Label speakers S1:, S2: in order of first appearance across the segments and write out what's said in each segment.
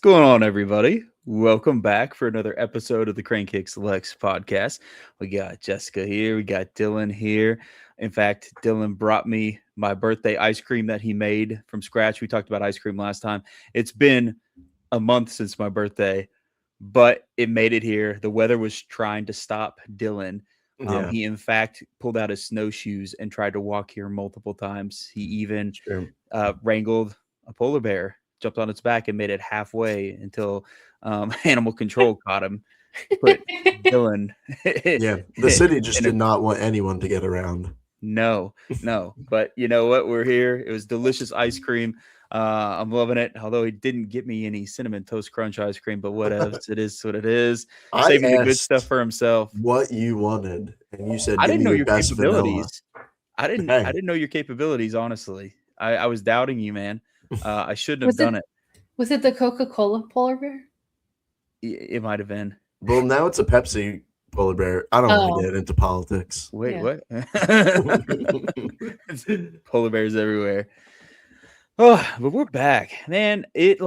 S1: going on, everybody? Welcome back for another episode of the Crane Kicks Lex podcast. We got Jessica here. We got Dylan here. In fact, Dylan brought me my birthday ice cream that he made from scratch. We talked about ice cream last time. It's been a month since my birthday, but it made it here. The weather was trying to stop Dylan.
S2: Yeah,
S1: He, in fact, pulled out his snowshoes and tried to walk here multiple times. He even
S2: sure.
S1: wrangled a polar bear, jumped on its back, and made it halfway until animal control caught him. Put Dylan.
S2: Yeah, the city just
S1: in a,
S2: did not want anyone to get around.
S1: no, no. But you know what? We're here. It was delicious ice cream. I'm loving it. Although he didn't get me any cinnamon toast crunch ice cream, but whatever. It is what it is.
S2: I
S1: Saving the good stuff
S2: asked
S1: for himself.
S2: what you wanted, and you said,
S1: I
S2: "Give
S1: didn't
S2: me
S1: know
S2: your
S1: your
S2: best vanilla."
S1: capabilities. I didn't. I
S2: Hey,
S1: didn't know your capabilities. Honestly, I was doubting you, man. I shouldn't have
S3: Was
S1: done
S3: it
S1: it.
S3: was it the Coca-Cola polar bear?
S1: It might have been.
S2: well, now it's a Pepsi polar bear. I don't want
S3: Oh.
S2: to get into politics.
S1: Wait,
S3: Yeah.
S1: what? Polar bears everywhere. Oh, but we're back, man. It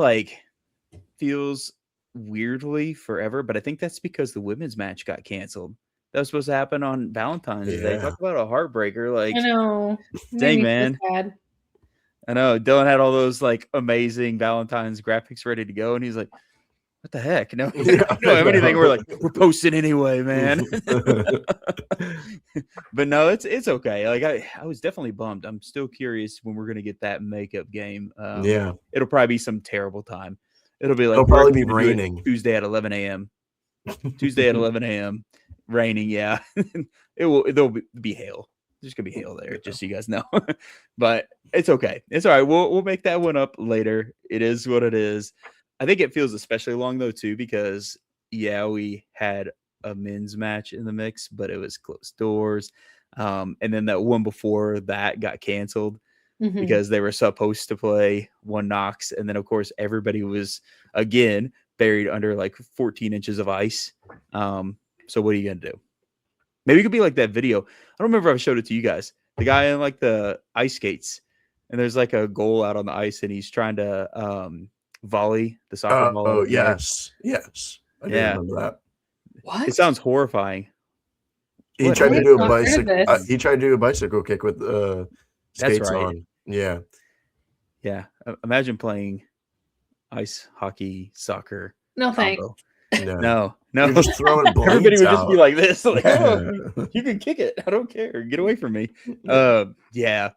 S1: feels weirdly forever, but I think that's because the women's match got canceled. That was supposed to happen on Valentine's Day.
S2: Yeah.
S1: Talk about a heartbreaker.
S3: I know. It made
S1: dang,
S3: me so
S1: man.
S3: sad.
S1: I know Dylan had all those amazing Valentine's graphics ready to go, and he's like, "What the heck? No, we don't have anything." We're like, "We're posting anyway, man." But no, it's okay. I was definitely bummed. I'm still curious when we're gonna get that makeup game.
S2: Yeah,
S1: It'll probably be some terrible time. It'll be like
S2: it'll
S1: we're
S2: probably be
S1: gonna do it
S2: raining.
S1: Tuesday at 11 a.m. Tuesday at 11 a.m. Raining. Yeah, there'll be hail. There's gonna be hail there, just so you guys know. But it's okay. It's all right. We'll make that one up later. It is what it is. I think it feels especially long though too, because we had a men's match in the mix, but it was closed doors. And then that one before that got canceled
S3: Mhm.
S1: because they were supposed to play One Knox, and then of course everybody was again buried under 14 inches of ice. So what are you gonna do? Maybe it could be like that video. I don't remember if I showed it to you guys. The guy in the ice skates, and there's a goal out on the ice, and he's trying to volley the soccer ball.
S2: Oh
S1: Out of the net.
S2: yes. I do
S1: Yeah.
S2: remember that.
S3: What?
S1: It sounds horrifying.
S2: He
S1: What?
S2: tried to
S3: I've
S2: do a
S3: not heard of
S2: bicycle.
S3: this.
S2: He tried to do a bicycle kick with
S1: That's
S2: skates
S1: right.
S2: on. Yeah,
S1: Yeah. Imagine playing ice hockey, soccer.
S3: No thanks.
S1: combo.
S2: no,
S1: No.
S2: You're just throwing blades
S1: Everybody would just
S2: out.
S1: be like this.
S2: Yeah.
S1: You can kick it. I don't care. Get away from me. Yeah.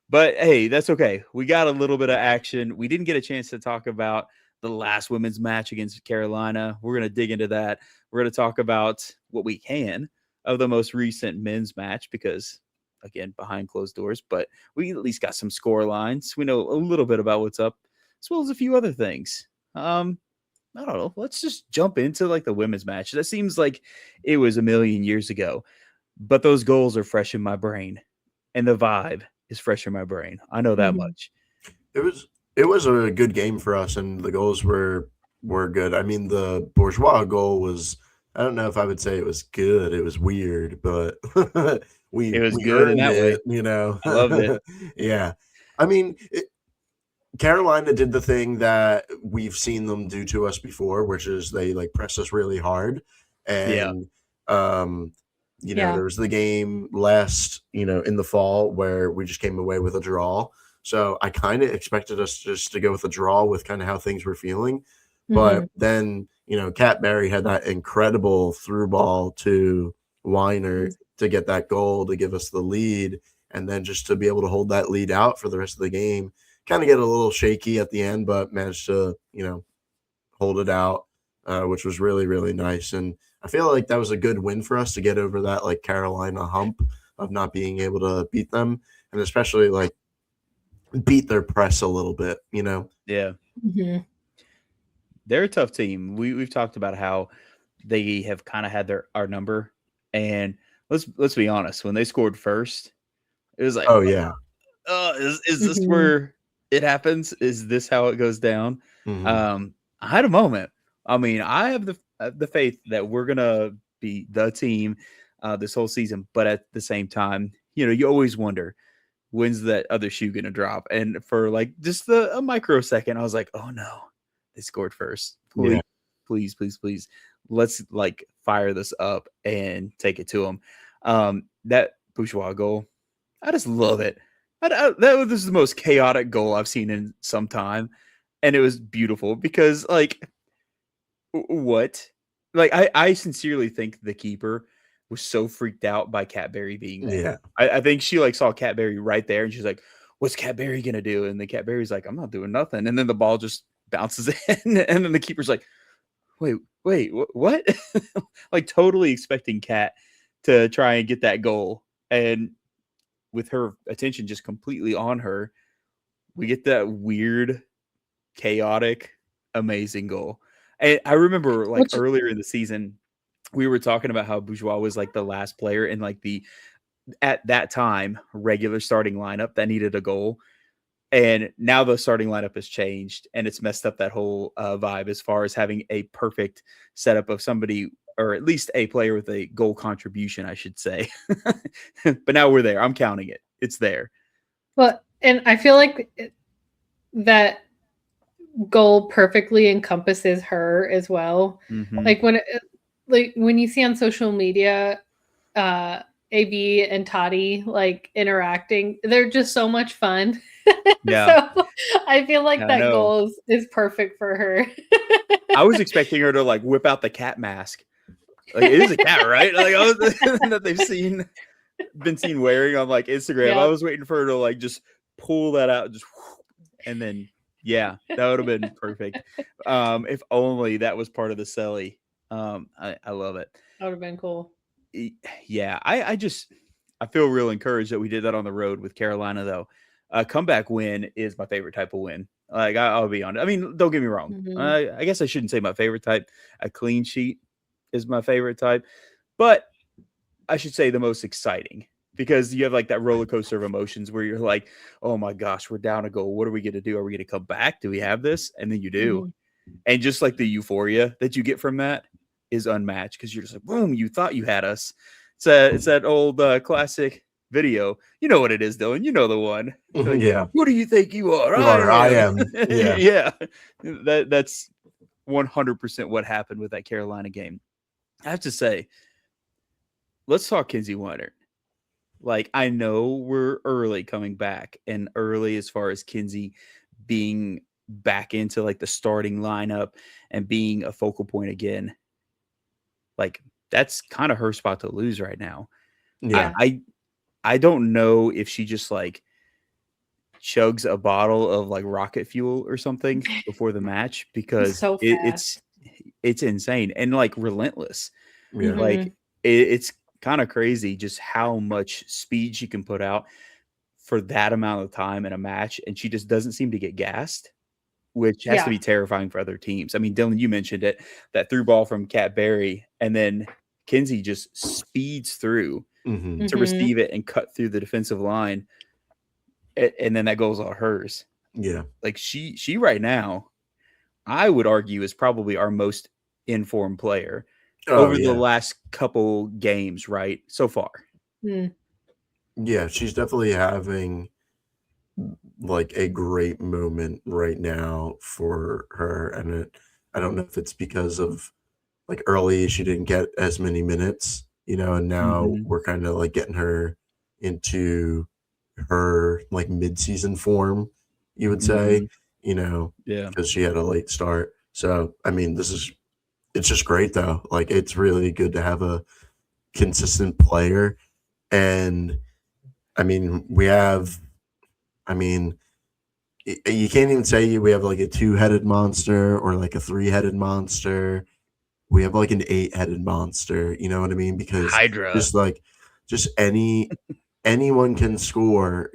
S1: But hey, that's okay. We got a little bit of action. We didn't get a chance to talk about the last women's match against Carolina. We're going to dig into that. We're going to talk about what we can of the most recent men's match because, again, behind closed doors, but we at least got some score lines. We know a little bit about what's up, as well as a few other things. I don't know. Let's just jump into the women's match. That seems like it was a million years ago, but those goals are fresh in my brain, and the vibe is fresh in my brain. I know that
S3: Mhm.
S1: much.
S2: It was a good game for us, and the goals were good. I mean, the Bourgeois goal was. I don't know if I would say it was good. It was weird, but we
S1: It was
S2: we
S1: good in
S2: earned
S1: that way.
S2: it. You know,
S1: I loved it.
S2: Yeah, I mean, Carolina did the thing that we've seen them do to us before, which is they press us really hard, and
S3: Yeah.
S2: there was the game last in the fall where we just came away with a draw. So I kind of expected us just to go with a draw with kind of how things were feeling, but
S3: Mhm.
S2: then Kat Berry had that incredible through ball to Weiner to get that goal to give us the lead, and then just to be able to hold that lead out for the rest of the game. Kind of get a little shaky at the end, but managed to, hold it out, which was really, really nice. And I feel like that was a good win for us to get over that Carolina hump of not being able to beat them, and especially beat their press a little bit.
S1: Yeah.
S3: Mhm.
S1: They're a tough team. We've talked about how they have kind of had our number, and let's be honest. When they scored first, it was like,
S2: Oh yeah.
S1: Is this
S3: Mhm.
S1: where it happens? Is this how it goes down?
S2: Mhm.
S1: I had a moment. I mean, I have the faith that we're gonna be the team this whole season, but at the same time, you always wonder when's that other shoe gonna drop. And for just a microsecond, I was like, oh no, they scored first.
S2: Yeah.
S1: Please. Let's like fire this up and take it to them. That Bourgeois goal, I just love it. This is the most chaotic goal I've seen in some time, and it was beautiful because like what? Like I sincerely think the keeper was so freaked out by Catberry being there.
S2: Yeah.
S1: I think she like saw Catberry right there and she's like, what's Catberry gonna do? And the Catberry's like, I'm not doing nothing. And then the ball just bounces in, and then the keeper's like, wait, what? Like totally expecting Cat to try and get that goal. And with her attention just completely on her, we get that weird, chaotic, amazing goal. And I remember like earlier in the season, we were talking about how Bourgeois was like the last player in like the at that time regular starting lineup that needed a goal. And now the starting lineup has changed and it's messed up that whole vibe as far as having a perfect setup of somebody or at least a player with a goal contribution, I should say. But now we're there. I'm counting it. It's there.
S3: Well, and I feel like that goal perfectly encompasses her as well.
S1: Mhm.
S3: Like when you see on social media, AB and Toddy like interacting, they're just so much fun.
S1: Yeah.
S3: So I feel like
S1: I
S3: that
S1: know.
S3: goal is perfect for her.
S1: I was expecting her to like whip out the cat mask. Like it is a cat, right? Like that they've been seen wearing on like Instagram.
S3: Yeah.
S1: I was waiting for her to like just pull that out, just and then yeah, that would have been perfect. If only that was part of the celly. I love it.
S3: That would have been cool.
S1: Yeah, I feel real encouraged that we did that on the road with Carolina though. A comeback win is my favorite type of win. Like I'll be honest. I mean, don't get me wrong.
S3: Mhm.
S1: I guess I shouldn't say my favorite type. A clean sheet is my favorite type, but I should say the most exciting because you have like that roller coaster of emotions where you're like, oh my gosh, we're down a goal. What are we going to do? Are we going to come back? Do we have this? And then you do.
S3: Mhm.
S1: And just like the euphoria that you get from that is unmatched because you're just like, boom, you thought you had us. It's that old classic video. You know what it is, Dylan. You know the one. Like,
S2: Yeah.
S1: who do you think you are?
S2: I am. Yeah.
S1: Yeah. That's 100% what happened with that Carolina game. I have to say, let's talk Kinsey Weiner. Like, I know we're early coming back and early as far as Kinsey being back into like the starting lineup and being a focal point again. Like, that's kind of her spot to lose right now.
S2: Yeah.
S1: I don't know if she just like chugs a bottle of like rocket fuel or something before the match because
S3: So fast.
S1: it's insane and like relentless.
S2: Yeah.
S1: Like it's kind of crazy just how much speed she can put out for that amount of time in a match, and she just doesn't seem to get gassed, which has to be terrifying for other teams. I mean, Dylan, you mentioned it, that through ball from Cat Berry, and then Kinsey just speeds through
S2: Mhm.
S1: to receive it and cut through the defensive line, and then that goal's all hers.
S2: Yeah.
S1: Like she right now, I would argue is probably our most informed player over the last couple games, right? So far.
S3: Mm.
S2: Yeah, she's definitely having like a great moment right now for her. And I don't know if it's because of like early she didn't get as many minutes, and now we're kind of like getting her into her like mid-season form, you would say,
S1: Yeah.
S2: because she had a late start. So, I mean, it's just great though. Like, it's really good to have a consistent player. And I mean, you can't even say we have like a 2-headed monster or like a 3-headed monster. We have like an 8-headed monster. You know what I mean? Because
S1: Hydra.
S2: just anyone can score.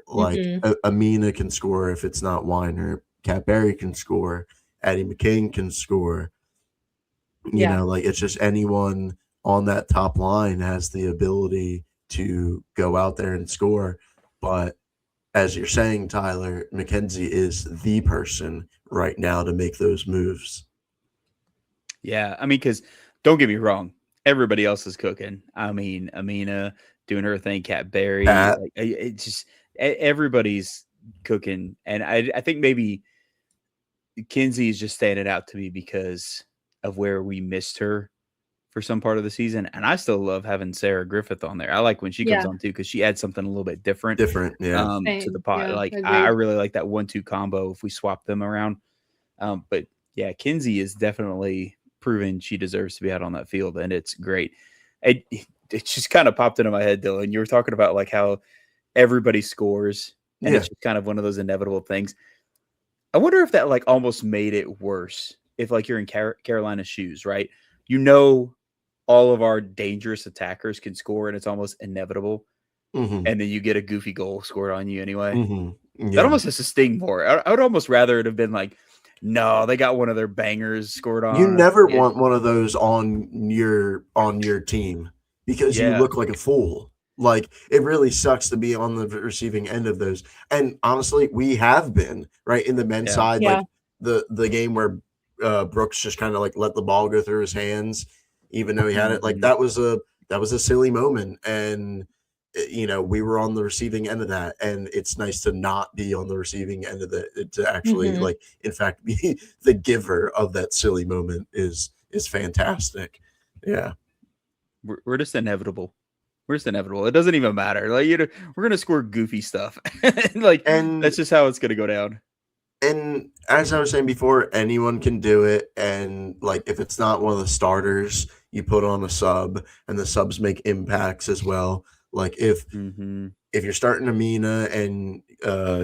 S2: Like Amina can score if it's not Weiner. Cat Berry can score. Addie McCain can score. Like it's just anyone on that top line has the ability to go out there and score. But as you're saying, Tyler, Mackenzie is the person right now to make those moves.
S1: Yeah, I mean, because don't get me wrong, everybody else is cooking. I mean, Amina doing her thing, Cat Berry, like, it's just everybody's cooking, and I think maybe Kinsey is just standing out to me because of where we missed her for some part of the season, and I still love having Sarah Griffith on there. I like when she comes
S3: Yeah.
S1: on too because she adds something a little bit different.
S2: Yeah.
S1: To the
S3: Same.
S1: pot.
S3: Yeah,
S1: Like I
S3: agreed.
S1: really like that 1-2 combo if we swap them around. But yeah, Kinsey is definitely proven she deserves to be out on that field, and it's great. It just kind of popped into my head, Dylan. You were talking about like how everybody scores, and
S2: Yeah.
S1: it's just kind of one of those inevitable things. I wonder if that like almost made it worse if like you're in Carolina's shoes, right? You know, all of our dangerous attackers can score, and it's almost inevitable.
S2: Mhm.
S1: And then you get a goofy goal scored on you anyway.
S2: Mhm.
S1: That
S2: Yeah.
S1: almost has to sting more. I would almost rather it have been like, no, they got one of their bangers scored on.
S2: You never
S1: Yeah.
S2: want one of those on your team because you
S1: Yeah.
S2: look like a fool. Like, it really sucks to be on the receiving end of those. And honestly, we have been, right, in the men's
S1: Yeah.
S2: side,
S3: Yeah.
S2: like the game where Brooks just kind of like let the ball go through his hands, even though he had it. Like,
S1: Mhm.
S2: that was a silly moment. And you know, we were on the receiving end of that, and it's nice to not be on the receiving end of it, to actually
S3: Mhm.
S2: like, in fact, be the giver of that silly moment is fantastic. Yeah.
S1: We're just inevitable. We're just inevitable. It doesn't even matter. Like, you know, we're gonna score goofy stuff. Like
S2: And
S1: that's just how it's gonna go down.
S2: and as I was saying before, anyone can do it. And like, if it's not one of the starters, you put on a sub, and the subs make impacts as well. Like,
S1: Mm-hmm.
S2: if you're starting Amina and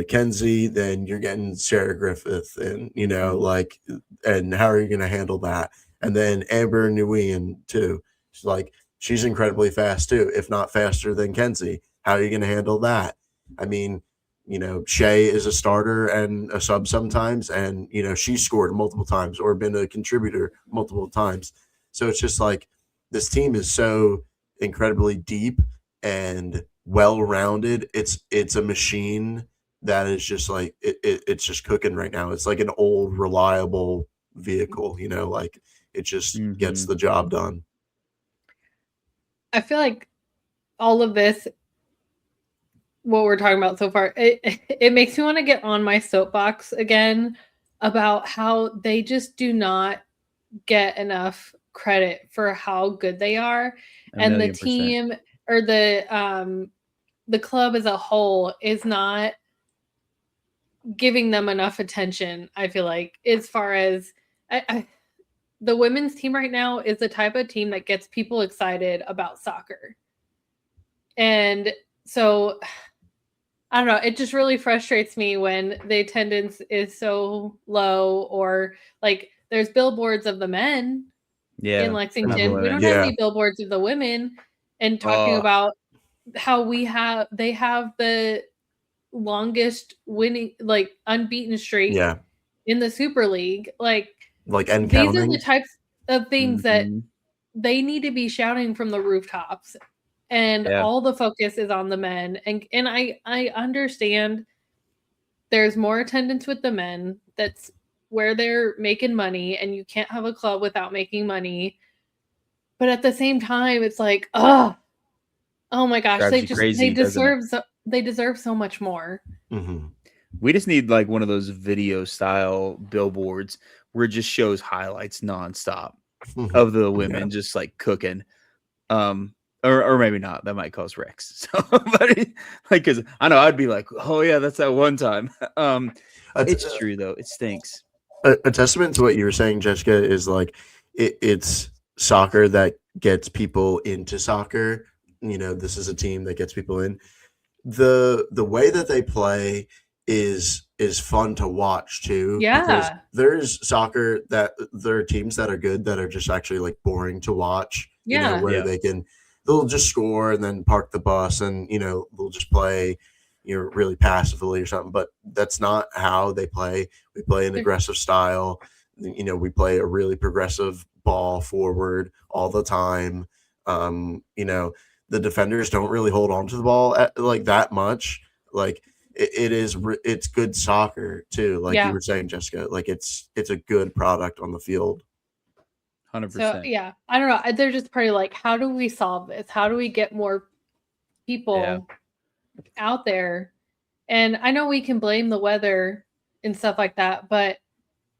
S2: Kenzie, then you're getting Sarah Griffith, and you know,
S1: Mhm.
S2: like, and how are you going to handle that? And then Amber Nguyen too. She's like, she's incredibly fast too, if not faster than Kenzie. How are you going to handle that? I mean, you know, Shay is a starter and a sub sometimes, and you know, she scored multiple times or been a contributor multiple times. So it's just like, this team is so incredibly deep and well-rounded. It's a machine that is just like, it's just cooking right now. It's like an old reliable vehicle, you know, like, it just gets
S1: Mm-hmm.
S2: the job done.
S3: I feel like all of this, what we're talking about so far, it makes me want to get on my soapbox again about how they just do not get enough credit for how good they are, and the
S1: 1,000,000%.
S3: team or the club as a whole is not giving them enough attention. I feel like, as far as the women's team right now is the type of team that gets people excited about soccer. And so I don't know, it just really frustrates me when the attendance is so low, or like there's billboards of the men
S1: Yeah.
S3: in
S1: but not the
S3: Lexington. We
S1: women.
S3: don't have
S2: Yeah.
S3: any billboards of the women, and talking about how they have the longest winning, like, unbeaten streak
S2: Yeah.
S3: in the Super League. Like,
S2: And
S3: these are
S2: counting.
S3: the types of things that
S1: Mhm.
S3: they need to be shouting from the rooftops, and
S1: Yeah.
S3: all the focus is on the men. And I understand there's more attendance with the men. That's where they're making money, and you can't have a club without making money. But at the same time, it's like, oh my gosh,
S1: Drives you crazy, doesn't it?
S3: they deserve so much more.
S2: Mm-hmm.
S1: We just need like one of those video style billboards where it just shows highlights nonstop
S2: Mm-hmm.
S1: of the women
S2: Yeah.
S1: just like cooking. Or maybe not. That might cause wrecks. So, but like, because I know I'd be like, oh yeah, that's that one time. It's true though. It stinks.
S2: A testament to what you were saying, Jessica, is like, it's soccer that gets people into soccer. You know, this is a team that gets people in. The way that they play is fun to watch too, because
S3: Yeah.
S2: there's soccer that there are teams that are good that are just actually like boring to watch. You know,
S3: Yeah.
S2: where
S1: Yeah.
S2: they'll just score and then park the bus, and you know, they'll just play, you know, really passively or something. But that's not how they play. We play an aggressive style. You know, we play a really progressive ball forward all the time. You know, the defenders don't really hold on to the ball like that much. Like, it's good soccer too. Like you
S3: Yeah.
S2: were saying, Jessica, like, it's a good product on the field.
S1: 100%.
S3: So yeah, I don't know. They're just pretty like, how do we solve this? How do we get more people out there? And I know we can blame the weather and stuff like that, but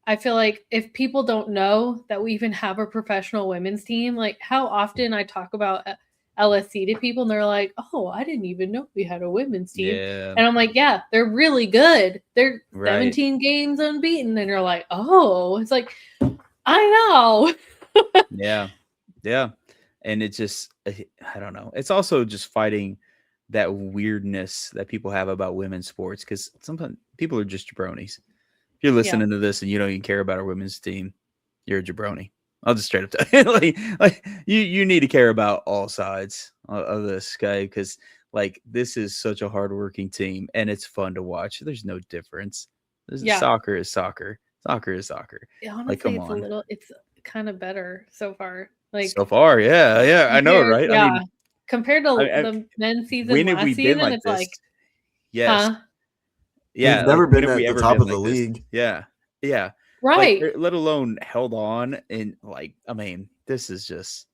S3: I feel like if people don't know that we even have a professional women's team, like how often I talk about LSC to people and they're like, "Oh, I didn't even know we had a women's team."
S1: Yeah.
S3: And I'm like, "Yeah, they're really good. They're
S1: Right.
S3: 17 games unbeaten." And you're like, "Oh." It's like, "I know."
S1: Yeah. Yeah. And it just, I don't know. It's also just fighting that weirdness that people have about women's sports, because sometimes people are just jabronis. If you're
S3: Yeah.
S1: listening to this and you don't even care about our women's team, you're a jabroni. I'll just straight up tell you, like you need to care about all sides of this guy, because like this is such a hardworking team and it's fun to watch. There's no difference.
S3: Yeah.
S1: Soccer is soccer. Soccer is soccer.
S3: Honestly,
S1: Like, come on.
S3: it's kind of better so far. Like
S1: So far, yeah, I know,
S3: compared,
S1: right? I
S3: yeah,
S1: mean,
S3: compared to
S1: I
S3: the men's season
S1: when have we
S3: last
S1: been
S3: season,
S1: like
S3: it's
S1: this?
S3: like,
S1: Yes.
S3: huh?
S1: Yeah,
S2: We've
S1: like
S2: never
S1: when
S2: been
S1: have we
S2: at the
S1: ever
S2: top
S1: been
S2: of the
S1: like this?
S2: league.
S1: Yeah. Yeah. Like,
S3: Right.
S1: let alone held on, and like, I mean, this is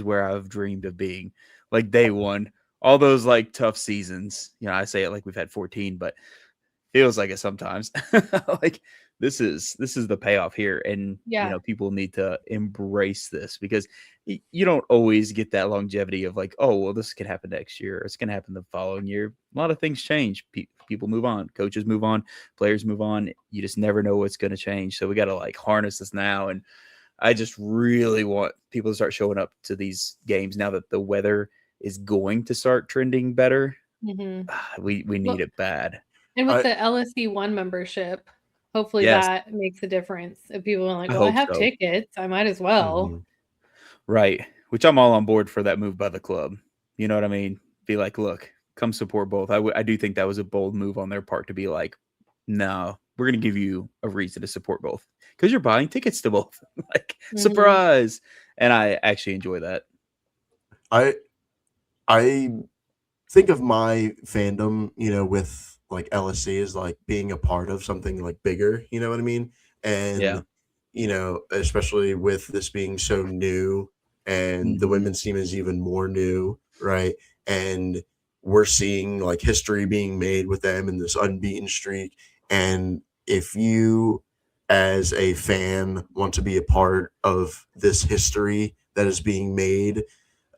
S1: where I've dreamed of being. Like day one, all those like tough seasons. You know, I say it like we've had 14, but feels like it sometimes. Like this is the payoff here, and you
S3: Yeah.
S1: know, people need to embrace this, because you don't always get that longevity of like, oh well, this could happen next year, or it's going to happen the following year. A lot of things change. People move on, coaches move on, players move on. You just never know what's going to change, so we got to like harness this now. And I just really want people to start showing up to these games now that the weather is going to start trending better.
S3: Hmm.
S1: We need it bad.
S3: And with
S2: I
S3: the LSC1 membership, hopefully
S1: Yes,
S3: that makes a difference. If people are like,
S1: I
S3: well, I
S1: hope
S3: have
S1: so.
S3: tickets, I might as well.
S2: mhm.
S1: Right. Which I'm all on board for that move by the club. You know what I mean? Be like, look, come support both. I do think that was a bold move on their part to be like, no, we're going to give you a reason to support both because you're buying tickets to both. Like,
S3: Hmm.
S1: surprise. And I actually enjoy that.
S2: I I think of my fandom, with like LSC as like being a part of something like bigger, you know what I mean?
S1: Yeah.
S2: And especially with this being so new and the
S1: Hmm.
S2: women's team is even more new, right? And we're seeing like history being made with them in this unbeaten streak. And if you as a fan want to be a part of this history that is being made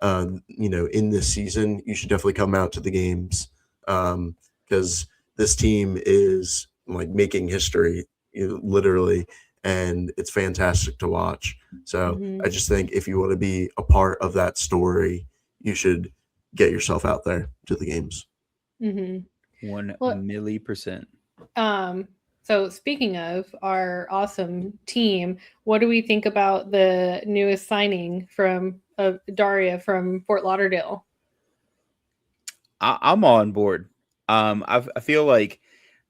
S2: in this season, you should definitely come out to the games because this team is like making history, literally, and it's fantastic to watch. So
S3: Hmm.
S2: I just think if you want to be a part of that story, you should get yourself out there to the games.
S3: Hmm.
S1: 1
S3: Well,
S1: milli percent.
S3: so speaking of our awesome team, what do we think about the newest signing from Daria from Fort Lauderdale?
S1: I'm on board. I feel like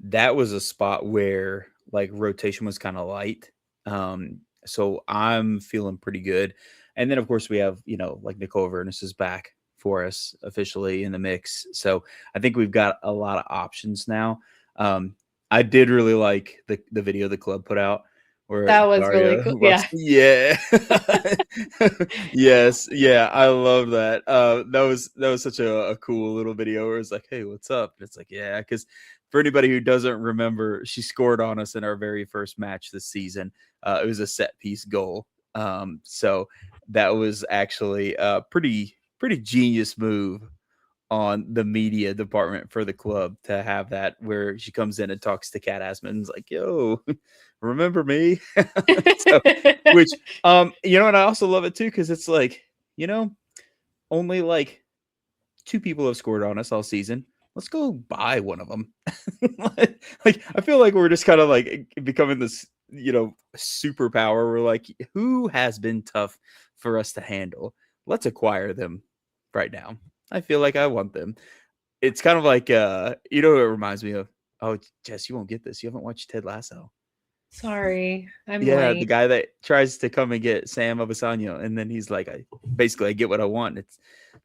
S1: that was a spot where like rotation was kind of light. So I'm feeling pretty good. And then of course we have, you know, like Nicole Vernus is back for us officially in the mix. So I think we've got a lot of options now. Um, I did really like the video the club put out where
S3: That was really
S1: Daria
S3: cool. Yeah.
S1: walks. Yeah. Yes, yeah, I love that. That was such a cool little video where it's like, "Hey, what's up?" And it's like, "Yeah," because for anybody who doesn't remember, she scored on us in our very first match this season. It was a set piece goal. So that was actually a pretty genius move on the media department for the club to have that, where she comes in and talks to Cat Asman's like, "Yo, remember me?" So, which you know, and I also love it too because it's like, you know, only like two people have scored on us all season. Let's go buy one of them. Like I feel like we're just kind of like becoming this, you know, superpower. We're like, who has been tough for us to handle? Let's acquire them right now. I feel like I want them. It's kind of like you know what it reminds me of? Oh, Jess, you won't get this. You haven't watched Ted Lasso.
S3: Sorry, I'm
S1: Yeah, the
S3: late.
S1: guy that tries to come and get Sam Abisanyo, and then he's like, I get what I want." It's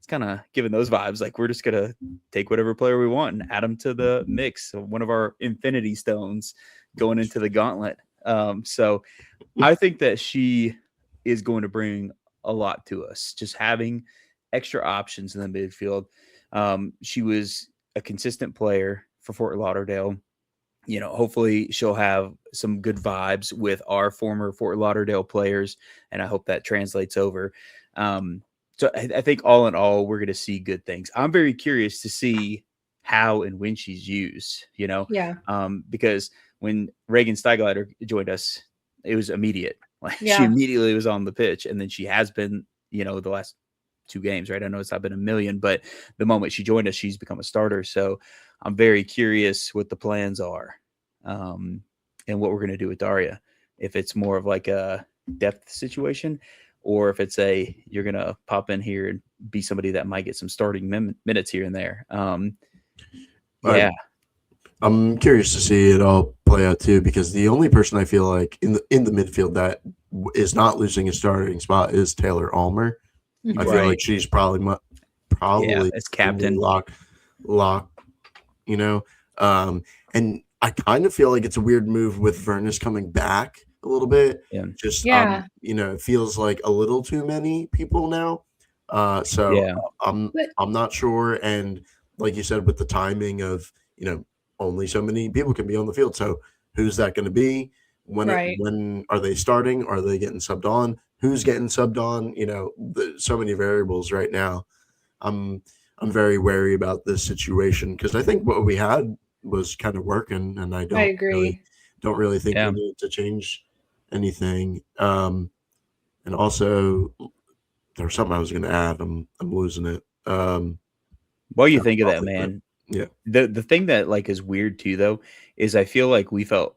S1: kind of giving those vibes. Like we're just gonna take whatever player we want and add them to the mix. So one of our Infinity Stones going into the gauntlet. So I think that she is going to bring a lot to us. Just having extra options in the midfield. She was a consistent player for Fort Lauderdale. hopefully she'll have some good vibes with our former Fort Lauderdale players, and I hope that translates over. So I think all in all, we're going to see good things. I'm very curious to see how and when she's used,
S3: Yeah.
S1: because when Reagan Steiglider joined us, it was immediate. Like she
S3: Yeah.
S1: immediately was on the pitch, and then she has been, the last 2 games, right? I know it's not been a million, but the moment she joined us, she's become a starter. So I'm very curious what the plans are, and what we're going to do with Daria. If it's more of like a depth situation, or if it's you're going to pop in here and be somebody that might get some starting minutes here and there. Yeah.
S2: I'm curious to see it all play out too, because the only person I feel like in the midfield that is not losing a starting spot is Taylor Almer. I feel
S1: Right.
S2: like she's probably
S1: as captain.
S2: lock, and I kind of feel like it's a weird move with Vernus coming back a little bit.
S1: Yeah.
S2: Just
S3: Yeah.
S2: it feels like a little too many people now. So
S1: Yeah.
S2: I'm not sure, and like you said, with the timing of only so many people can be on the field. So who's that going to be? When are they starting? Are they getting subbed on? Who's getting subbed on? So many variables right now. I'm very wary about this situation because I think what we had was kind of working, and I don't
S3: agree.
S2: really think
S1: Yeah.
S2: we need to change anything. And also, there's something I was going to add. I'm losing it.
S1: While you think of that, man,
S2: yeah.
S1: The thing that is weird too, though, is I feel like we felt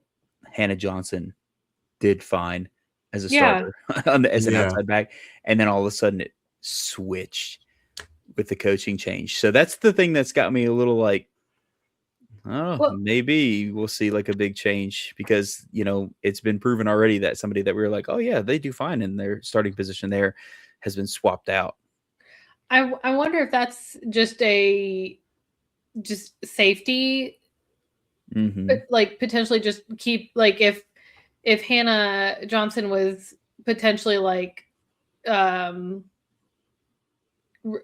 S1: Hannah Johnson did fine as a starter as an outside back, and then all of a sudden it switched with the coaching change. So that's the thing that's got me a little like, maybe we'll see a big change because it's been proven already that somebody that we were like, oh yeah, they do fine in their starting position there has been swapped out.
S3: I wonder if that's just safety, but potentially just keep if Hannah Johnson was potentially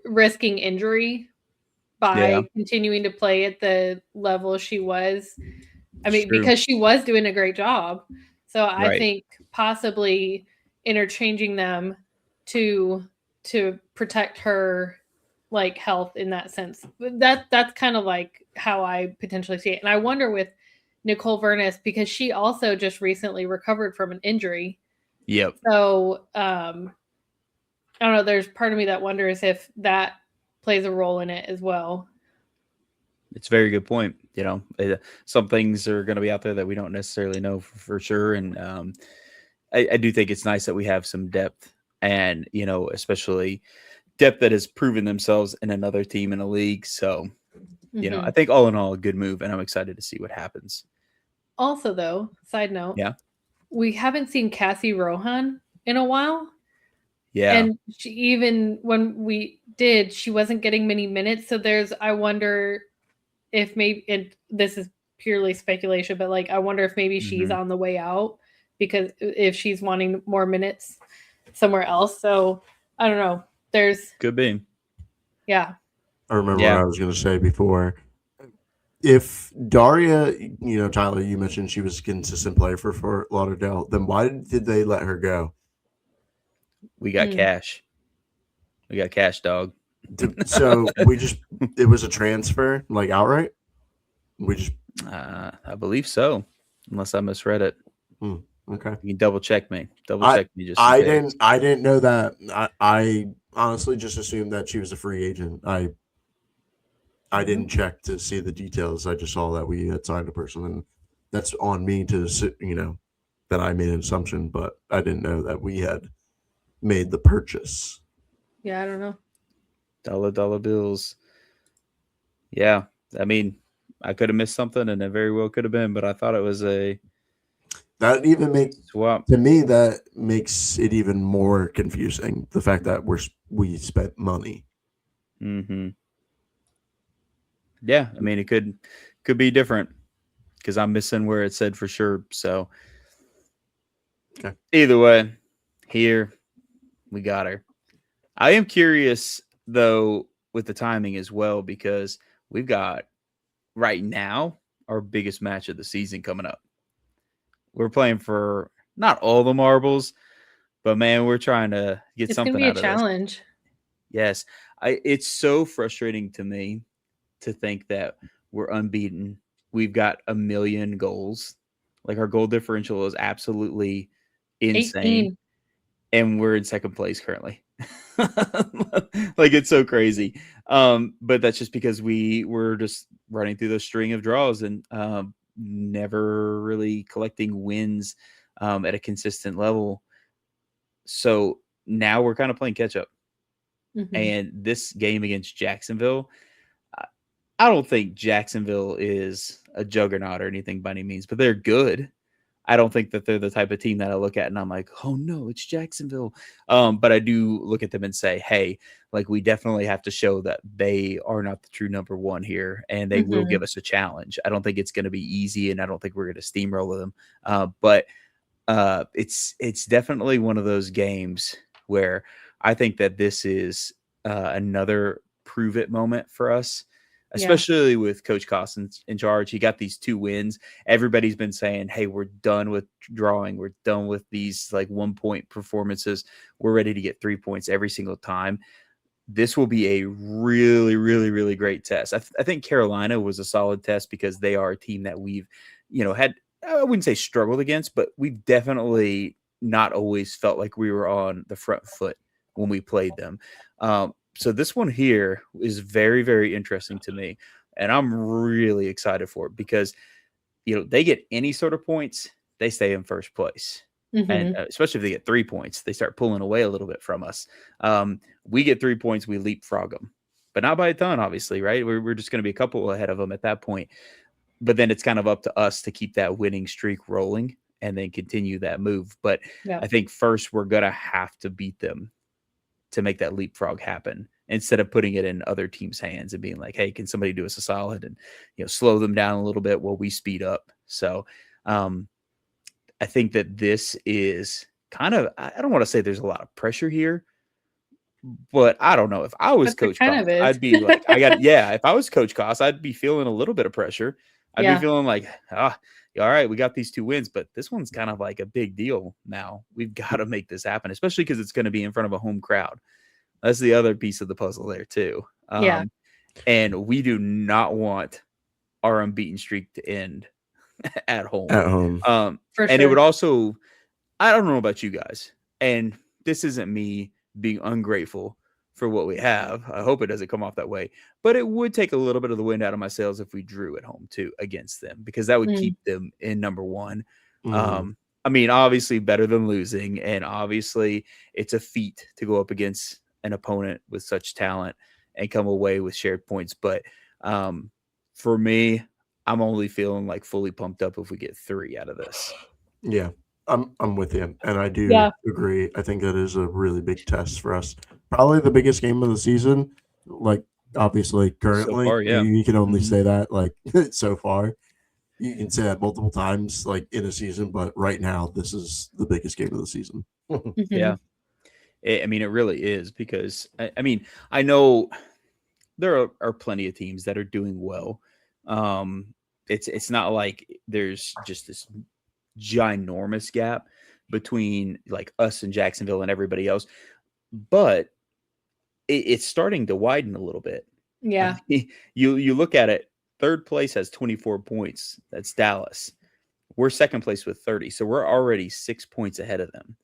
S3: risking injury by continuing to play at the level she was. I mean, because she was doing a great job. So I think possibly interchanging them to protect her health in that sense. That's kind of how I potentially see it. And I wonder with Nicole Vernus, because she also just recently recovered from an injury.
S1: Yep.
S3: So I don't know. There's part of me that wonders if that plays a role in it as well.
S1: It's a very good point. Some things are going to be out there that we don't necessarily know for sure. And I do think it's nice that we have some depth and, especially depth that has proven themselves in another team in a league. So, I think all in all, a good move, and I'm excited to see what happens.
S3: Also, though, side note, we haven't seen Cassie Rohan in a while.
S1: Yeah.
S3: And even when we did, she wasn't getting many minutes. So I wonder if maybe, and this is purely speculation, but I wonder if maybe she's on the way out because if she's wanting more minutes somewhere else. So I don't know.
S1: Could be.
S3: Yeah.
S2: I remember what I was going to say before. If Daria, Tyler, you mentioned she was a consistent player for Fort Lauderdale, then why did they let her go?
S1: We got cash. We got cash, dog.
S2: So it was a transfer, outright?
S1: I believe so, unless I misread it.
S2: Okay.
S1: You can double check me.
S2: I didn't know that. I honestly just assumed that she was a free agent. I didn't check to see the details. I just saw that we had signed a person, and that's on me to that I made an assumption, but I didn't know that we had made the purchase.
S3: Yeah, I don't know.
S1: Dollar bills. Yeah, I mean, I could have missed something, and it very well could have been, but I thought it was a.
S2: That even
S1: swap.
S2: To me, that makes it even more confusing. The fact that we spent money.
S1: Mm-hmm. Yeah, I mean, it could be different because I'm missing where it said for sure. So either way, here we got her. I am curious though with the timing as well because we've got right now our biggest match of the season coming up. We're playing for not all the marbles, but man, we're trying to get
S3: It's gonna
S1: something
S3: be a
S1: out of this.
S3: challenge.
S1: Yes. It's so frustrating to me to think that we're unbeaten. We've got a million goals. Like our goal differential is absolutely insane.
S3: 18.
S1: And we're in second place currently. Like it's so crazy. But that's just because we were just running through the string of draws and never really collecting wins at a consistent level. So now we're kind of playing catch up.
S3: Mhm.
S1: And this game against Jacksonville, I don't think Jacksonville is a juggernaut or anything by any means, but they're good. I don't think that they're the type of team that I look at and I'm like, oh no, it's Jacksonville. But I do look at them and say, hey, like we definitely have to show that they are not the true number one here, and they will give us a challenge. I don't think it's going to be easy, and I don't think we're going to steamroll them. But it's definitely one of those games where I think that this is another prove it moment for us. Especially with Coach Costin in charge. He got these 2 wins. Everybody's been saying, hey, we're done with drawing. We're done with these like 1-point performances. We're ready to get 3 points every single time. This will be a really, really, really great test. I think Carolina was a solid test because they are a team that we've, had, I wouldn't say struggled against, but we've definitely not always felt like we were on the front foot when we played them. So this one here is very, very interesting to me, and I'm really excited for it because, they get any sort of points, they stay in first place. And especially if they get 3 points, they start pulling away a little bit from us. We get 3 points, we leapfrog them, but not by a ton, obviously, right? We're just going to be a couple ahead of them at that point. But then it's kind of up to us to keep that winning streak rolling and then continue that move. But I think first we're going to have to beat them to make that leapfrog happen instead of putting it in other teams' hands and being like, hey, can somebody do us a solid and, slow them down a little bit while we speed up. So I think that this is kind of, I don't want to say there's a lot of pressure here, but I don't know. If I was Coach Koss, I'd be like, if I was Coach Koss, I'd be feeling a little bit of pressure. I'd be feeling like, all right, we got these 2 wins, but this one's kind of like a big deal now. We've got to make this happen, especially because it's going to be in front of a home crowd. That's the other piece of the puzzle there too. And we do not want our unbeaten streak to end at home. And it would also, I don't know about you guys, and this isn't me being ungrateful for what we have. I hope it doesn't come off that way, but it would take a little bit of the wind out of my sails if we drew at home too against them, because that would keep them in number 1. I mean, obviously better than losing, and obviously it's a feat to go up against an opponent with such talent and come away with shared points. But for me, I'm only feeling like fully pumped up if we get 3 out of this.
S2: Yeah, I'm with you, and I do agree. I think that is a really big test for us. Probably the biggest game of the season. Like obviously, currently,
S1: so far,
S2: you can only say that like so far. You can say that multiple times, like in a season, but right now, this is the biggest game of the season.
S1: Yeah, I mean, it really is, because I mean, I know there are plenty of teams that are doing well. It's not like there's just this ginormous gap between like us and Jacksonville and everybody else, but it's starting to widen a little bit.
S3: Yeah.
S1: You look at it, third place has 24 points. That's Dallas. We're second place with 30. So we're already 6 points ahead of them.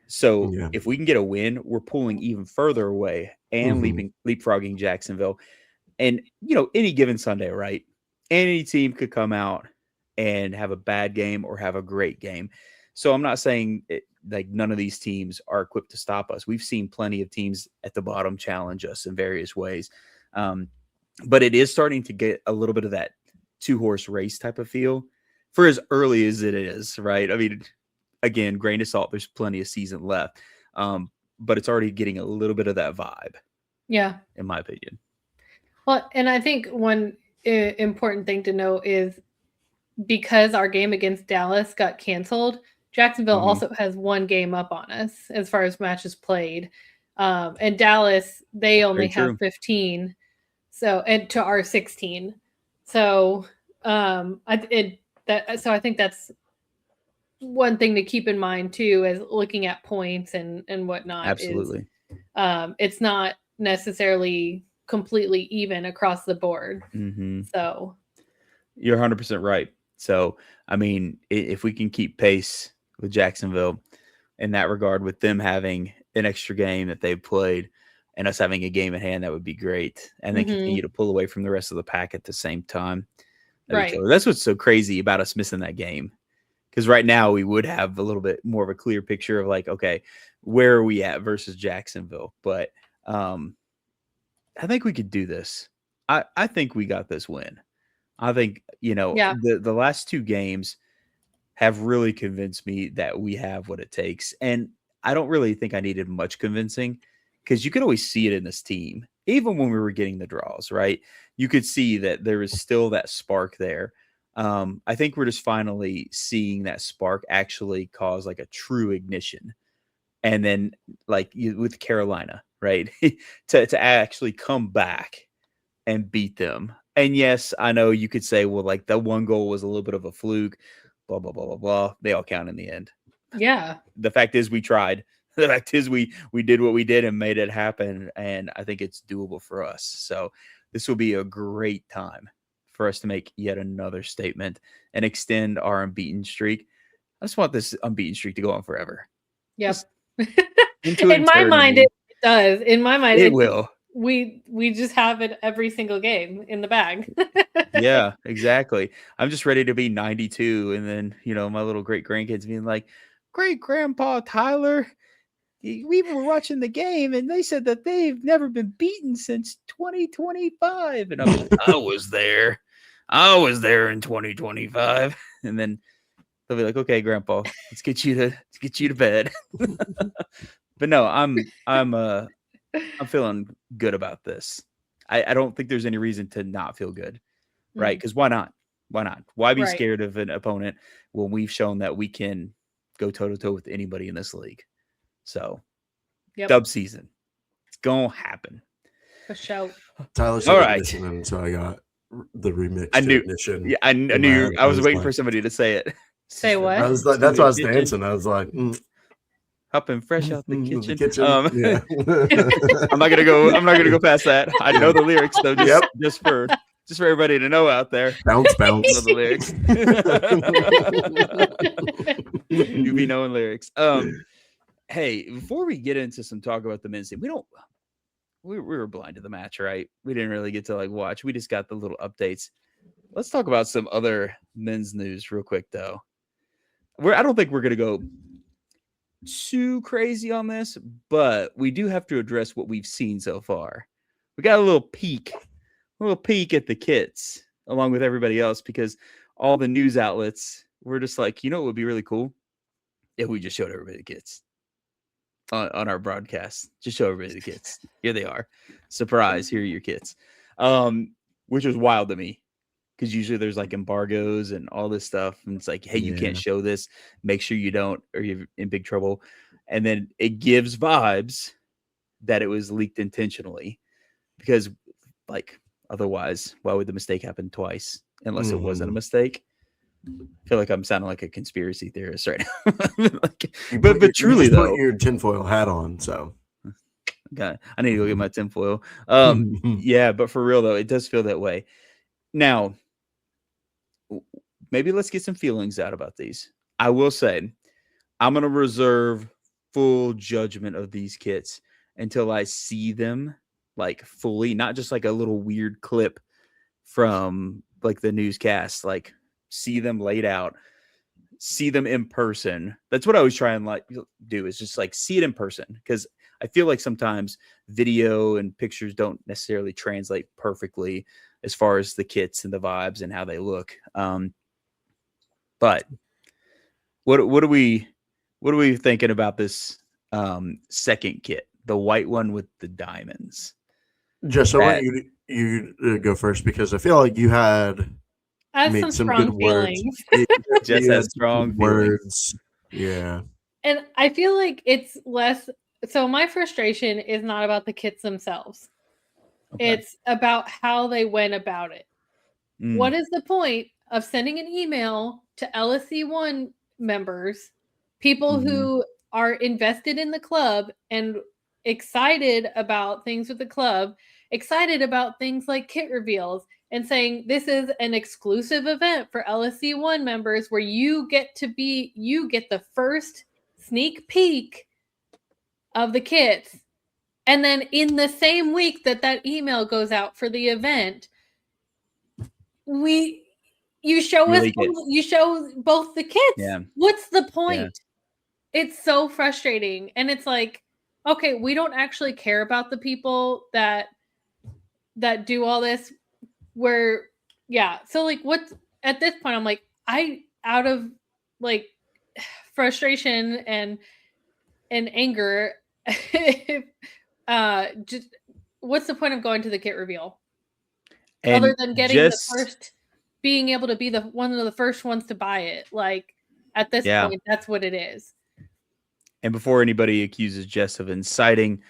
S1: So if we can get a win, we're pulling even further away and leapfrogging Jacksonville. And, any given Sunday, right? Any team could come out and have a bad game or have a great game. So I'm not saying like none of these teams are equipped to stop us. We've seen plenty of teams at the bottom challenge us in various ways. But it is starting to get a little bit of that 2-horse race type of feel for as early as it is, right? I mean, again, grain of salt, there's plenty of season left. But it's already getting a little bit of that vibe.
S3: Yeah.
S1: In my opinion.
S3: Well, and I think one important thing to know is because our game against Dallas got canceled, Jacksonville also has 1 game up on us as far as matches played. And Dallas, they only have 15. So, and to our 16. So I think that's one thing to keep in mind too, as looking at points and whatnot.
S1: Absolutely.
S3: It's not necessarily completely even across the board.
S1: Mm-hmm.
S3: So
S1: you're 100% right. So, I mean, if we can keep pace with Jacksonville in that regard, with them having an extra game that they've played and us having a game at hand, that would be great. And then continue to pull away from the rest of the pack at the same time. That'd be killer. That's what's so crazy about us missing that game. Because right now we would have a little bit more of a clear picture of like, okay, where are we at versus Jacksonville? But I think we could do this. I think we got this win. I think, the last two games have really convinced me that we have what it takes. And I don't really think I needed much convincing, because you could always see it in this team. Even when we were getting the draws, right? You could see that there is still that spark there. I think we're just finally seeing that spark actually cause like a true ignition. And then like with Carolina, right? to actually come back and beat them. And yes, I know you could say, well, like that one goal was a little bit of a fluke, blah, blah, blah, blah, blah. They all count in the end.
S3: Yeah.
S1: The fact is we tried. The fact is we did what we did and made it happen. And I think it's doable for us. So this will be a great time for us to make yet another statement and extend our unbeaten streak. I just want this unbeaten streak to go on forever.
S3: Yep.
S1: In
S3: my mind, it does. In my mind,
S1: it will.
S3: We just have it every single game in the bag.
S1: Yeah, exactly. I'm just ready to be 92, and then my little great grandkids being like, "Great grandpa Tyler, we were watching the game, and they said that they've never been beaten since 2025." And I'm like, "I was there. I was there in 2025." And then they'll be like, "Okay, grandpa, let's get you to bed." But no, I'm feeling good about this. I don't think there's any reason to not feel good, right? Because why not? Why not? Why be scared of an opponent when we've shown that we can go toe-to-toe with anybody in this league? So, dub season. It's going to happen.
S3: For sure.
S2: Tyler said ignition, and so I got the remix to ignition.
S1: Yeah, I knew. I was waiting for somebody to say it.
S3: Say what?
S2: I was like, that's why I was dancing. I was like,
S1: hopping fresh out the kitchen.
S2: Yeah.
S1: I'm not gonna go past that. I know the lyrics though, just for everybody to know out there.
S2: Bounce.
S1: Know the lyrics. You be knowing lyrics. Hey, before we get into some talk about the men's team, we were blind to the match, right? We didn't really get to watch. We just got the little updates. Let's talk about some other men's news real quick though. I don't think we're gonna go too crazy on this, but we do have to address what we've seen so far. We got a little peek at the kits along with everybody else, because all the news outlets were just like, what would be really cool if we just showed everybody the kits on our broadcast. Just show everybody the kits. Here they are. Surprise, here are your kits. Which was wild to me, because usually there's embargoes and all this stuff. And it's like, hey, you can't show this. Make sure you don't, or you're in big trouble. And then it gives vibes that it was leaked intentionally, because otherwise, why would the mistake happen twice unless it wasn't a mistake? I feel like I'm sounding like a conspiracy theorist right now. but truly though,
S2: put your tinfoil hat on. So
S1: I need to go get my tinfoil. Yeah, but for real though, it does feel that way. Now, maybe let's get some feelings out about these. I will say, I'm going to reserve full judgment of these kits until I see them fully, not just a little weird clip from the newscast, see them laid out, see them in person. That's what I always try and do, is just see it in person, because I feel like sometimes video and pictures don't necessarily translate perfectly as far as the kits and the vibes and how they look. But what are we thinking about this second kit, the white one with the diamonds?
S2: Just I want you to go first, because I feel like you had made some good words.
S1: Just has strong words.
S2: Yeah.
S3: And I feel like it's less. So my frustration is not about the kits themselves. Okay. It's about how they went about it. What is the point of sending an email to LSC1 members, people who are invested in the club and excited about things with the club, excited about things like kit reveals, and saying this is an exclusive event for LSC1 members where you get the first sneak peek of the kits. And then in the same week that email goes out for the event, you show both the kits.
S1: Yeah.
S3: What's the point? Yeah. It's so frustrating. And it's like, okay, we don't actually care about the people that do all this. So like what at this point I'm like, out of like frustration and anger, just what's the point of going to the kit reveal? And other than getting being able to be one of the first ones to buy it. Like at this point, that's what it is.
S1: And before anybody accuses Jess of inciting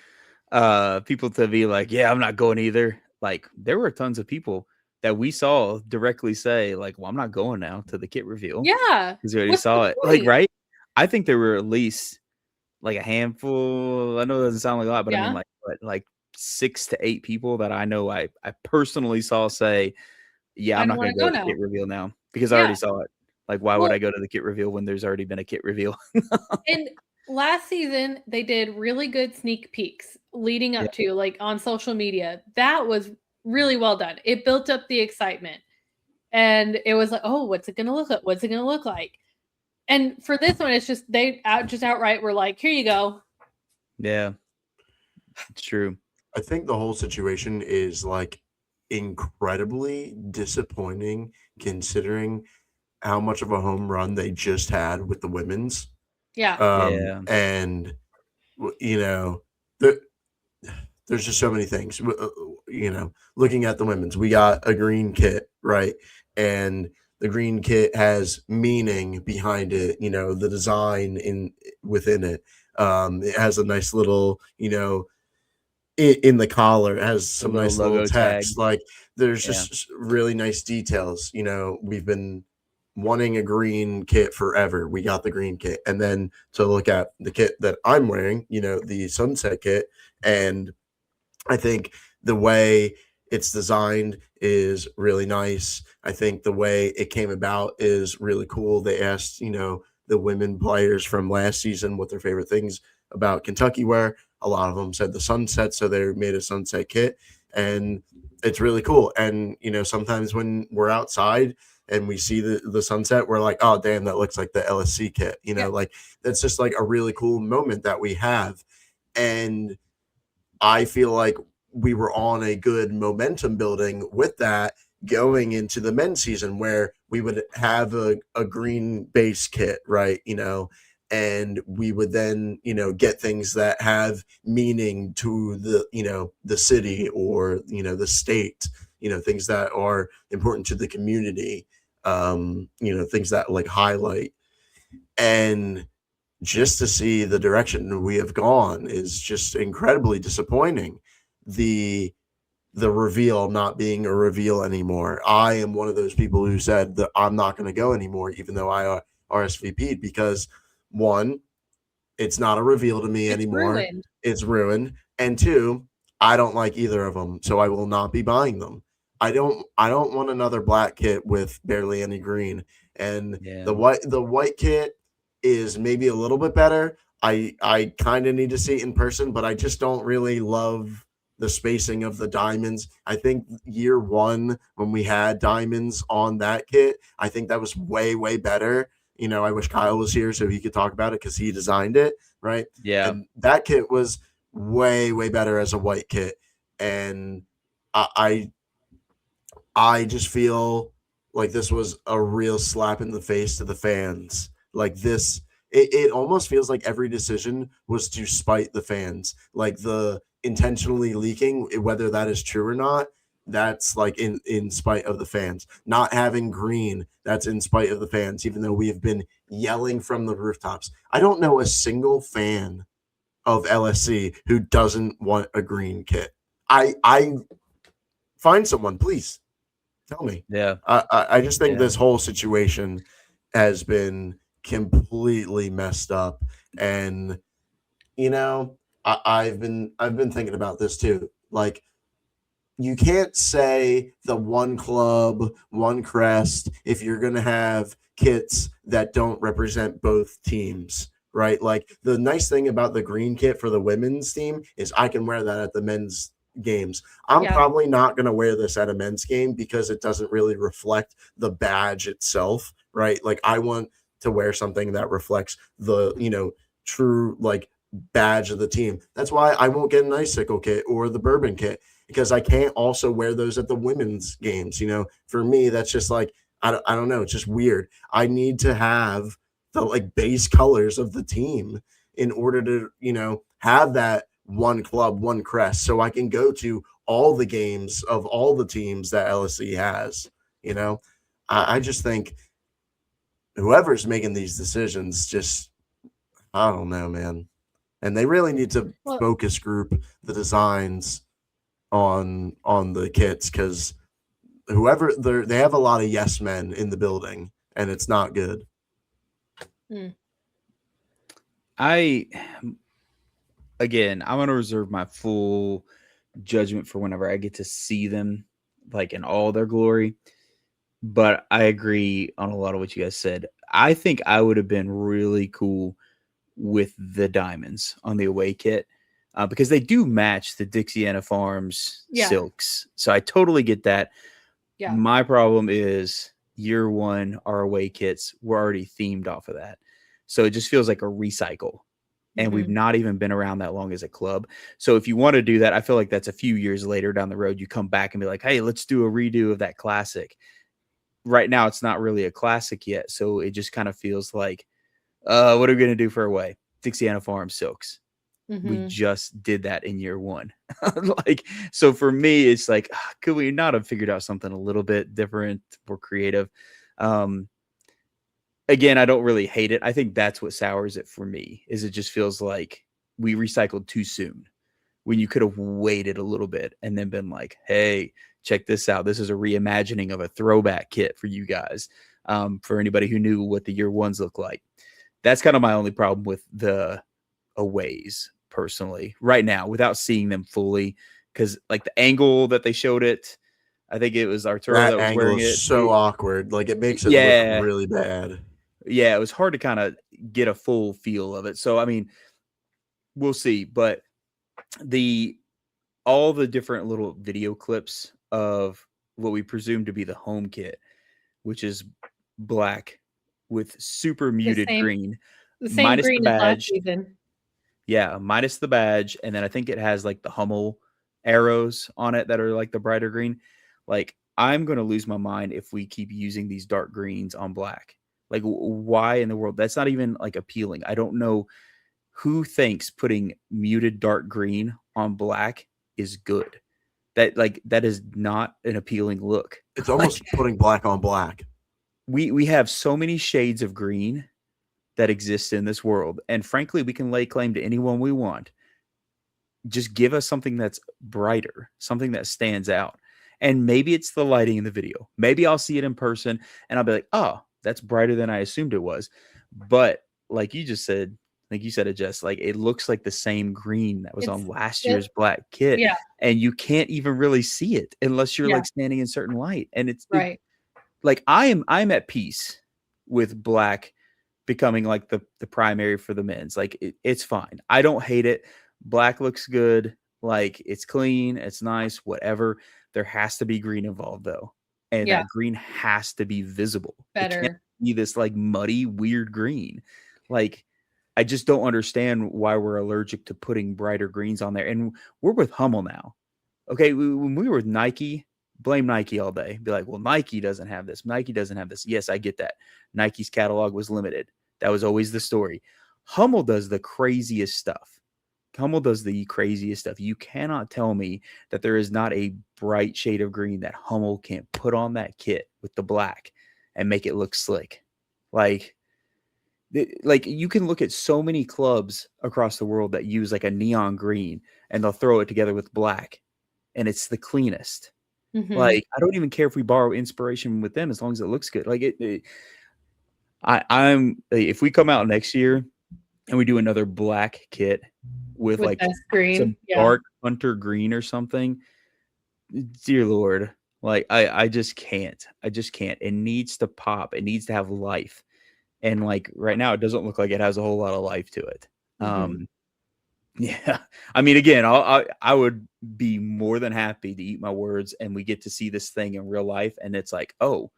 S1: people to be like, yeah, I'm not going either. Like there were tons of people that we saw directly say like, well, I'm not going now to the kit reveal.
S3: Yeah.
S1: Because we already saw it. Like, right. I think there were at least like a handful. I know it doesn't sound like a lot, but I mean like 6 to 8 people that I know I personally saw say, yeah, I'm not going to go to the kit reveal now because I already saw it. Like, why would I go to the kit reveal when there's already been a kit reveal?
S3: And last season, they did really good sneak peeks leading up to like on social media. That was really well done. It built up the excitement. And it was like, oh, what's it going to look like? What's it going to look like? And for this one, it's just outright were like, here you go.
S1: Yeah, it's true.
S2: I think the whole situation is like incredibly disappointing considering how much of a home run they just had with the women's.
S3: Yeah.
S2: And, you know, there's just so many things, you know, looking at the women's, we got a green kit, right? And the green kit has meaning behind it, you know, the design within it. It has a nice little, you know, in the collar, it has some nice little text. Tag. Like there's just really nice details. You know, we've been wanting a green kit forever. We got the green kit. And then to look at the kit that I'm wearing, you know, the sunset kit. And I think the way it's designed is really nice. I think the way it came about is really cool. They asked, you know, the women players from last season what their favorite things about Kentucky were. A lot of them said the sunset, so they made a sunset kit, and it's really cool. And, you know, sometimes when we're outside and we see the sunset, we're like, oh, damn, that looks like the LSC kit. You know, like that's just like a really cool moment that we have. And I feel like we were on a good momentum building with that going into the men's season where we would have a green base kit, right? You know, and we would then, you know, get things that have meaning to the, you know, the city or, you know, the state, you know, things that are important to the community, you know, things that like highlight. And just to see the direction we have gone is just incredibly disappointing. The reveal not being a reveal anymore. I am one of those people who said that I'm not going to go anymore, even though I RSVP'd, because one, it's not a reveal to me anymore. It's ruined. And two, I don't like either of them, so I will not be buying them. I don't want another black kit with barely any green. And the white kit is maybe a little bit better. I kind of need to see it in person, but I just don't really love the spacing of the diamonds. I think year one, when we had diamonds on that kit, I think that was way, way better. You know, I wish Kyle was here so he could talk about it because he designed it, right?
S1: Yeah.
S2: And that kit was way, way better as a white kit. And I just feel like this was a real slap in the face to the fans. Like this, it almost feels like every decision was to spite the fans. Like the intentionally leaking, whether that is true or not, that's like in spite of the fans. Not having green, that's in spite of the fans, even though we have been yelling from the rooftops. I don't know a single fan of LSC who doesn't want a green kit. I find someone, please. Tell me.
S1: Yeah.
S2: I just think
S1: Yeah.
S2: this whole situation has been completely messed up, and you know, I've been thinking about this too. Like, you can't say the one club, one crest if you're going to have kits that don't represent both teams, right? Like, the nice thing about the green kit for the women's team is I can wear that at the men's games. I'm
S3: Yeah.
S2: probably not going to wear this at a men's game because it doesn't really reflect the badge itself, right? Like, I want to wear something that reflects the, true like badge of the team. That's why I won't get an icicle kit or the bourbon kit, because I can't also wear those at the women's games. For me, that's just like, I don't know. It's just weird. I need to have the like base colors of the team in order to, have that one club, one crest, so I can go to all the games of all the teams that LSE has. I just think whoever's making these decisions just, I don't know, man. And they really need to
S3: Well,
S2: focus group the designs on the kits, because whoever they have a lot of yes men in the building, and it's not good.
S1: I again, I'm gonna reserve my full judgment for whenever I get to see them like in all their glory. But I agree on a lot of what you guys said. I think I would have been really cool with the diamonds on the away kit, because they do match the Dixiana Farms
S3: Yeah.
S1: silks. So I totally get that.
S3: Yeah.
S1: My problem is year one, our away kits were already themed off of that. So it just feels like a recycle. And we've not even been around that long as a club. So if you want to do that, I feel like that's a few years later down the road. You come back and be like, hey, let's do a redo of that classic. Right now, it's not really a classic yet. So it just kind of feels like, what are we going to do for away? Dixiana Farm silks. We just did that in year one. Like, so for me, it's like, could we not have figured out something a little bit different, more creative? Again, I don't really hate it. I think that's what sours it for me, is it just feels like we recycled too soon, when you could have waited a little bit and then been like, hey, check this out. This is a reimagining of a throwback kit for you guys. For anybody who knew what the year ones look like. That's kind of my only problem with the aways personally right now, without seeing them fully. Because like the angle that they showed it, I think it was Arturo
S2: That
S1: that was
S2: angle
S1: wearing
S2: is
S1: it.
S2: so awkward. Like, it makes it look
S1: Yeah.
S2: really bad.
S1: Yeah, it was hard to kind of get a full feel of it. So I mean, we'll see. But all the different little video clips of what we presume to be the home kit, which is black with super muted green,
S3: The same
S1: minus the
S3: green as last
S1: badge.
S3: season.
S1: Yeah, minus the badge, and then I think it has like the Hummel arrows on it that are like the brighter green. Like, I'm gonna lose my mind if we keep using these dark greens on black. Like, why in the world? That's not even like appealing. I don't know who thinks putting muted dark green on black is good. That is not an appealing look.
S2: It's almost putting black on black.
S1: We have so many shades of green that exist in this world, and frankly, we can lay claim to anyone we want. Just give us something that's brighter, something that stands out. And maybe it's the lighting in the video. Maybe I'll see it in person and I'll be like, oh, that's brighter than I assumed it was. But like you just said, like you said it, Jess, like it looks like the same green that was on last year's black kit.
S3: Yeah.
S1: And you can't even really see it unless you're like standing in certain light. And it's
S3: right.
S1: Like I'm at peace with black becoming like the primary for the men's. Like it's fine. I don't hate it. Black looks good. Like, it's clean, it's nice, whatever. There has to be green involved though. And that green has to be visible. It can't be this like muddy, weird green. Like, I just don't understand why we're allergic to putting brighter greens on there. And we're with Hummel now. Okay, when we were with Nike, blame Nike all day. Be like, well, Nike doesn't have this. Nike doesn't have this. Yes, I get that. Nike's catalog was limited. That was always the story. Hummel does the craziest stuff. Hummel does the craziest stuff. You cannot tell me that there is not a bright shade of green that Hummel can't put on that kit with the black and make it look slick. Like you can look at so many clubs across the world that use like a neon green and they'll throw it together with black and it's the cleanest.
S3: Mhm.
S1: Like, I don't even care if we borrow inspiration with them as long as it looks good. Like if we come out next year and we do another black kit with
S3: With
S1: like
S3: that screen,
S1: some
S3: yeah.
S1: dark hunter green or something, dear Lord, like I just can't. I just can't. It needs to pop. It needs to have life. And like right now, it doesn't look like it has a whole lot of life to it.
S3: Mhm.
S1: Yeah. I mean, again, I would be more than happy to eat my words and we get to see this thing in real life. And it's like, oh,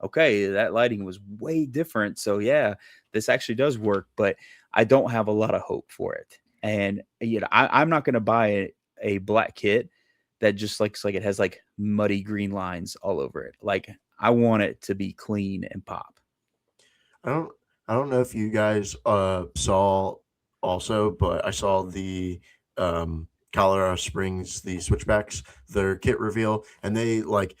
S1: okay, that lighting was way different. So yeah, this actually does work, but I don't have a lot of hope for it. And I'm not going to buy a black kit that just looks like it has like muddy green lines all over it. Like I want it to be clean and pop.
S2: I don't I don't know if you guys saw also, but I saw the Colorado Springs, the Switchbacks, their kit reveal, and they like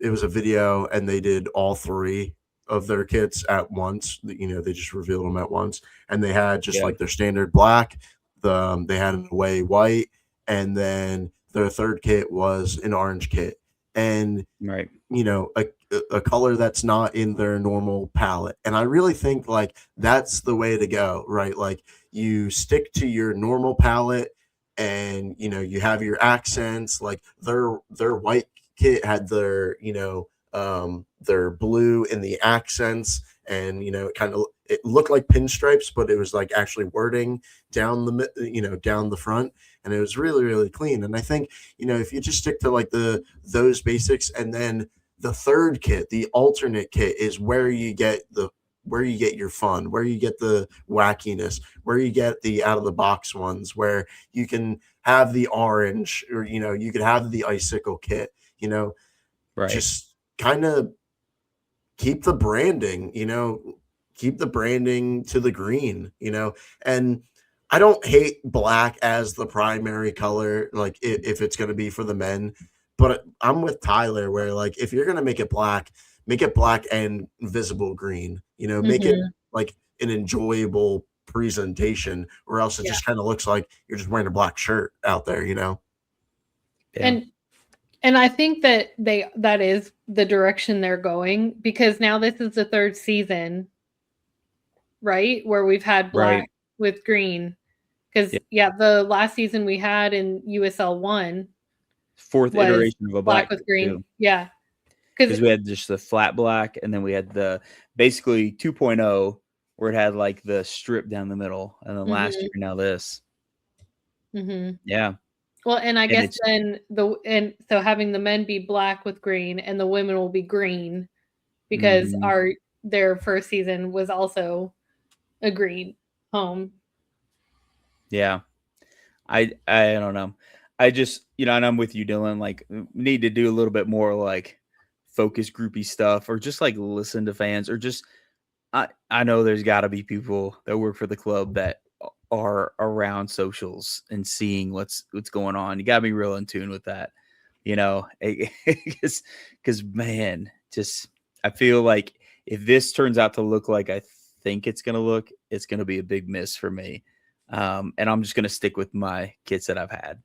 S2: it was a video and they did all three of their kits at once. You know, they just revealed them at once, and they had just
S1: Yeah.
S2: like their standard black. They had an away white, and then their third kit was an orange kit, and
S1: Right.
S2: you know a color that's not in their normal palette. And I really think like that's the way to go, right? Like you stick to your normal palette, and you know you have your accents. Like their white kit had their their blue in the accents, and you know it looked like pinstripes, but it was like actually wording down down the front, and it was really really clean. And I think if you just stick to like those basics, and then the third kit, the alternate kit, is where you get your fun, where you get the wackiness, where you get the out of the box ones, where you can have the orange, or you could have the icicle kit,
S1: Right.
S2: just kind of keep the branding, keep the branding to the green, and I don't hate black as the primary color, like if it's going to be for the men, but I'm with Tyler where like if you're going to make it black and visible green, make it
S3: Mhm.
S2: like an enjoyable presentation, or else it
S3: Yeah.
S2: just kind of looks like you're just wearing a black shirt out there,
S1: Yeah.
S3: And I think that that is the direction they're going, because now this is the third season, right? Where we've had
S1: Right.
S3: black with green.
S1: Yeah.
S3: Because yeah, the last season we had in USL 1
S1: Fourth
S3: was
S1: iteration of a
S3: black
S1: black
S3: with
S1: kit
S3: green.
S1: too.
S3: Yeah. Because
S1: Because we had just the flat black, and then we had the basically 2.0 where it had like the strip down the middle, and then last year now this. Yeah,
S3: Well, and I
S1: and
S3: guess
S1: it's
S3: then so having the men be black with green and the women will be green, because
S1: mhm.
S3: their first season was also a green home.
S1: Yeah. I don't know. I just and I'm with you, Dylan. Like, we need to do a little bit more like focus groupy stuff, or just like listen to fans, or just I know there's got to be people that work for the club that are around socials and seeing what's going on. You got to be real in tune with that, because man, just I feel like if this turns out to look like I think it's gonna look, it's gonna be a big miss for me. And I'm just gonna stick with my kits that I've had,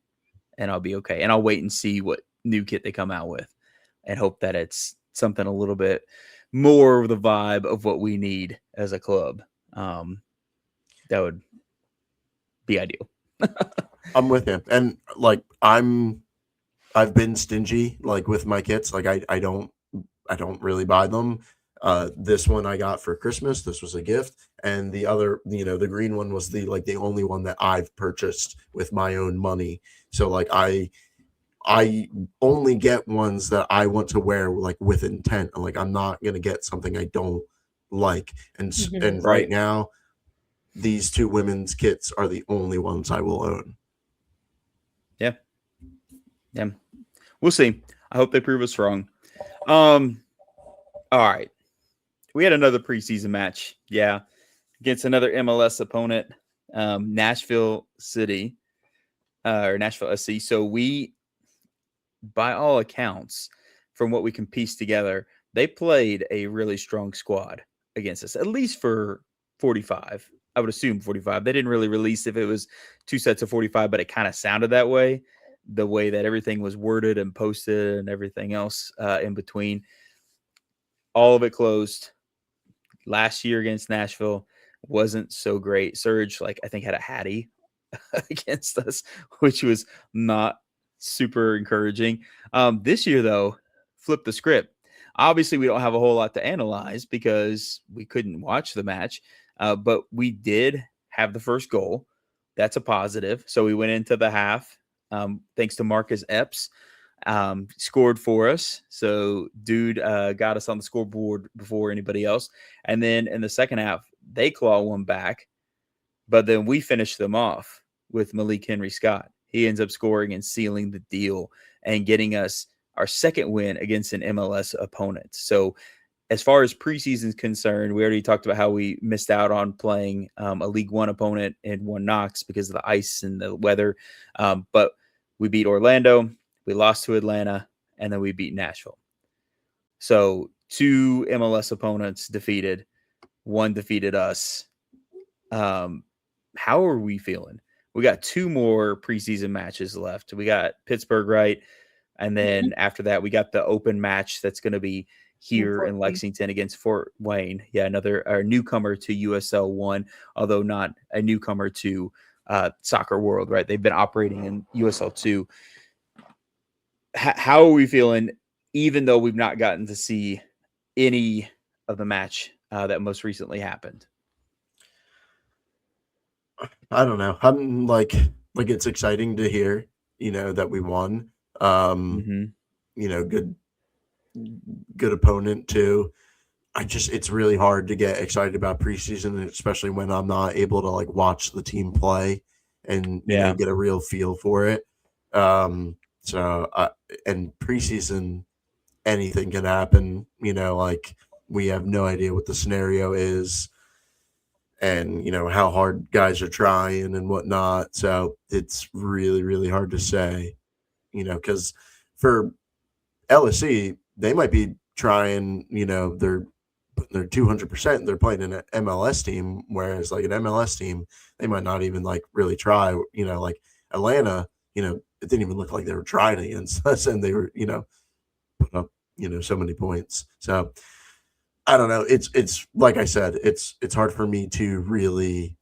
S1: and I'll be okay. And I'll wait and see what new kit they come out with, and hope that it's something a little bit more of the vibe of what we need as a club. That would be ideal.
S2: I'm with you. And like I've been stingy like with my kits. Like I don't really buy them. This one I got for Christmas. This was a gift, and the other, the green one was the only one that I've purchased with my own money. So like I only get ones that I want to wear like with intent. Like I'm not gonna get something I don't like. And right
S1: Right.
S2: now, these two women's kits are the only ones I will own.
S1: Yeah. Yeah. We'll see. I hope they prove us wrong. All right. We had another preseason match. Yeah. Against another MLS opponent, Nashville City, or Nashville SC. So we, by all accounts, from what we can piece together, they played a really strong squad against us, at least for 45. I would assume 45. They didn't really release if it was two sets of 45, but it kind of sounded that way. the way that everything was worded and posted and everything else in between. All of it closed. Last year against Nashville wasn't so great. Surge, like, I think, had a Hattie against us, which was not super encouraging. This year, though, flip the script. Obviously, we don't have a whole lot to analyze because we couldn't watch the match, but we did have the first goal. That's a positive. So we went into the half, thanks to Marcus Epps, scored for us. So dude got us on the scoreboard before anybody else. And then in the second half, they claw one back, but then we finish them off with Malik Henry Scott. He ends up scoring and sealing the deal and getting us our second win against an MLS opponent. So as far as preseason is concerned, we already talked about how we missed out on playing a League One opponent in One Knox because of the ice and the weather. But we beat Orlando, we lost to Atlanta, and then we beat Nashville. So 2 MLS opponents defeated, 1 defeated us. How are we feeling? We got 2 more preseason matches left. We got Pittsburgh, right? And then after that, we got the open match that's going to be here in Lexington against Fort Wayne. Yeah, another newcomer to USL 1, although not a newcomer to soccer world, right? They've been operating in USL 2. How are we feeling, even though we've not gotten to see any of the match that most recently happened?
S2: I don't know. I'm like it's exciting to hear, that we won. Good opponent too. It's really hard to get excited about preseason, especially when I'm not able to like watch the team play and get a real feel for it. And preseason, anything can happen. Like we have no idea what the scenario is, and how hard guys are trying and whatnot. So it's really, really hard to say. Because for LSC, they might be trying. They're 200%. They're playing an MLS team, whereas like an MLS team, they might not even like really try. Like Atlanta, it didn't even look like they were trying against us, and they were, put up, so many points. So I don't know. It's like I said, it's hard for me to really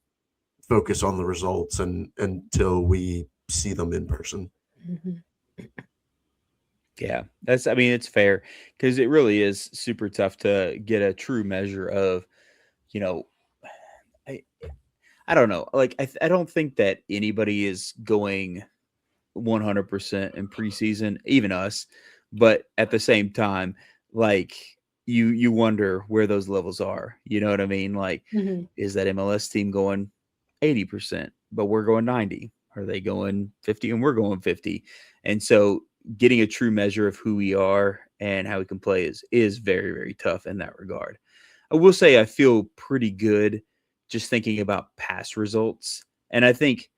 S2: focus on the results until we see them in person.
S1: Yeah, it's fair, because it really is super tough to get a true measure of, I don't know. Like, I don't think that anybody is going 100% in preseason, even us. But at the same time, like, you wonder where those levels are. You know what I mean? Like, is that MLS team going 80%, but we're going 90? Are they going 50 and we're going 50? And so getting a true measure of who we are and how we can play is very, very tough in that regard. I will say I feel pretty good just thinking about past results. And I think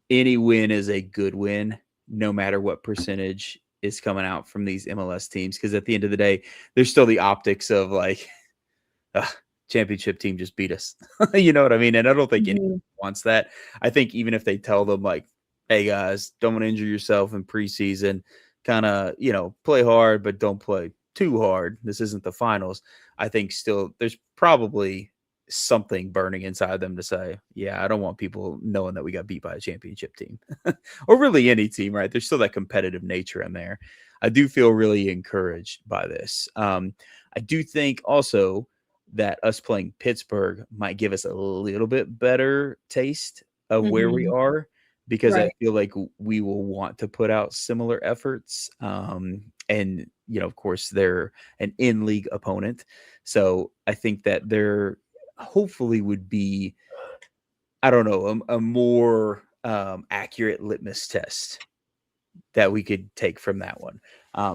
S1: any win is a good win, no matter what percentage is coming out from these MLS teams. Because at the end of the day, there's still the optics of like, championship team just beat us. You know what I mean? And I don't think anyone wants that. I think even if they tell them like, hey guys, don't injure yourself in preseason, kind of, play hard, but don't play too hard. This isn't the finals. I think still there's probably something burning inside them to say, yeah, I don't want people knowing that we got beat by a championship team or really any team, right? There's still that competitive nature in there. I do feel really encouraged by this. I do think also that us playing Pittsburgh might give us a little bit better taste of where we are, because I feel like we will want to put out similar efforts. And, of course, they're an in-league opponent. So I think that there hopefully would be, I don't know, a more accurate litmus test that we could take from that one.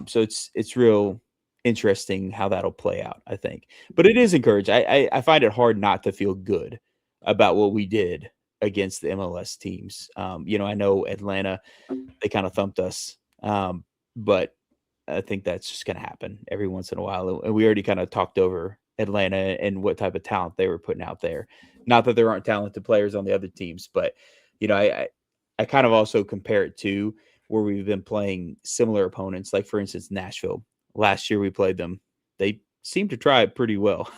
S1: So it's real interesting how that'll play out, I think. But it is encouraging. I find it hard not to feel good about what we did against the MLS teams. I know Atlanta, they kind of thumped us, but I think that's just going to happen every once in a while. And we already kind of talked over Atlanta and what type of talent they were putting out there. Not that there aren't talented players on the other teams, but I kind of also compare it to where we've been playing similar opponents. Like, for instance, Nashville. Last year we played them. They seemed to try it pretty well.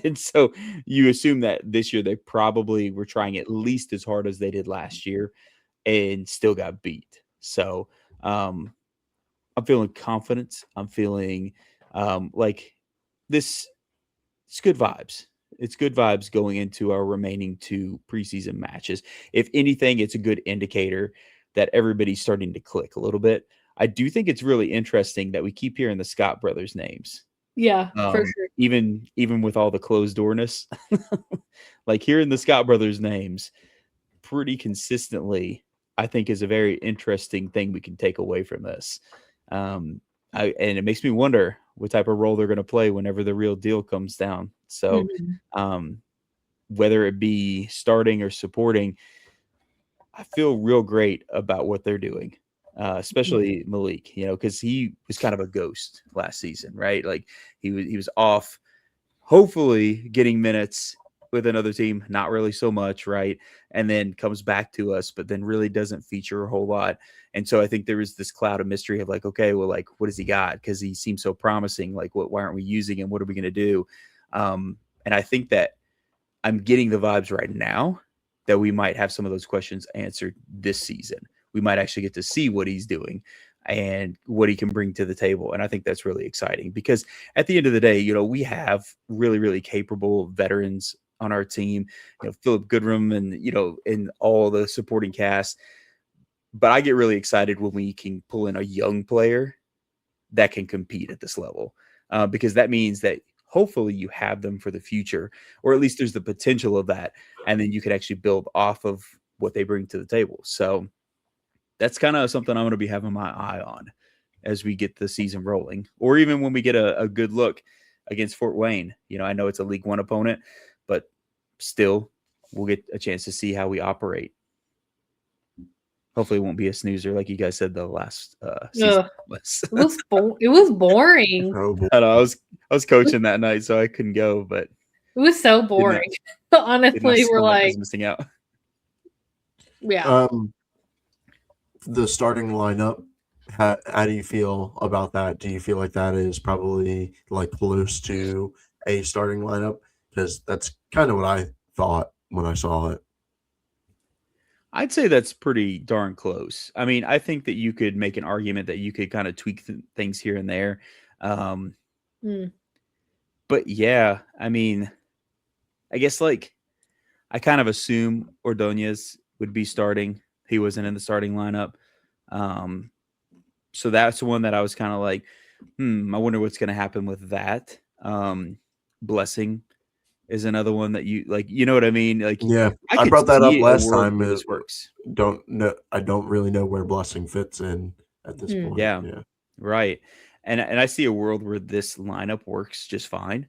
S1: And so you assume that this year they probably were trying at least as hard as they did last year and still got beat. So I'm feeling confident. I'm feeling like this. It's good vibes. It's good vibes going into our remaining 2 preseason matches. If anything, it's a good indicator that everybody's starting to click a little bit. I do think it's really interesting that we keep hearing the Scott brothers' names.
S3: Yeah, for sure.
S1: Even with all the closed doorness, like hearing the Scott brothers' names pretty consistently, I think is a very interesting thing we can take away from this. And it makes me wonder what type of role they're going to play whenever the real deal comes down. So, whether it be starting or supporting, I feel real great about what they're doing, especially Malik, because he was kind of a ghost last season, right? Like he was off, hopefully getting minutes with another team, not really so much, right? And then comes back to us, but then really doesn't feature a whole lot. And so I think there is this cloud of mystery of like, okay, well, like, what has he got? Because he seems so promising. Like, why aren't we using him? What are we going to do? And I think that I'm getting the vibes right now that we might have some of those questions answered this season. We might actually get to see what he's doing and what he can bring to the table. And I think that's really exciting because at the end of the day, we have really, really capable veterans on our team, Philip Goodrum and, and all the supporting cast. But I get really excited when we can pull in a young player that can compete at this level, because that means that hopefully you have them for the future, or at least there's the potential of that. And then you can actually build off of what they bring to the table. So that's kind of something I'm going to be having my eye on as we get the season rolling, or even when we get a good look against Fort Wayne. I know it's a League One opponent, but still we'll get a chance to see how we operate. Hopefully it won't be a snoozer like you guys said the last season was.
S3: It was boring.
S2: Oh, boy.
S1: I know, I was coaching that night, so I couldn't go, but
S3: it was so boring. Honestly, we're like
S1: missing out.
S3: Yeah.
S2: The starting lineup, how do you feel about that? Do you feel like that is probably like close to a starting lineup? Because that's kind of what I thought when I saw it.
S1: I'd say that's pretty darn close. I mean, I think that you could make an argument that you could kind of tweak things here and there. But yeah, I mean, I guess like I kind of assume Ordonez would be starting. He wasn't in the starting lineup. So that's one that I was kind of like, I wonder what's going to happen with that. Blessing is another one that you like, you know what I mean? Like,
S2: yeah, I brought that up last time. This works. I don't really know where Blessing fits in at this point.
S1: Yeah, right. And I see a world where this lineup works just fine.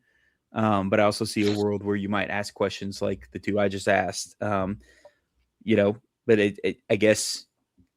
S1: But I also see a world where you might ask questions like the two I just asked. But I guess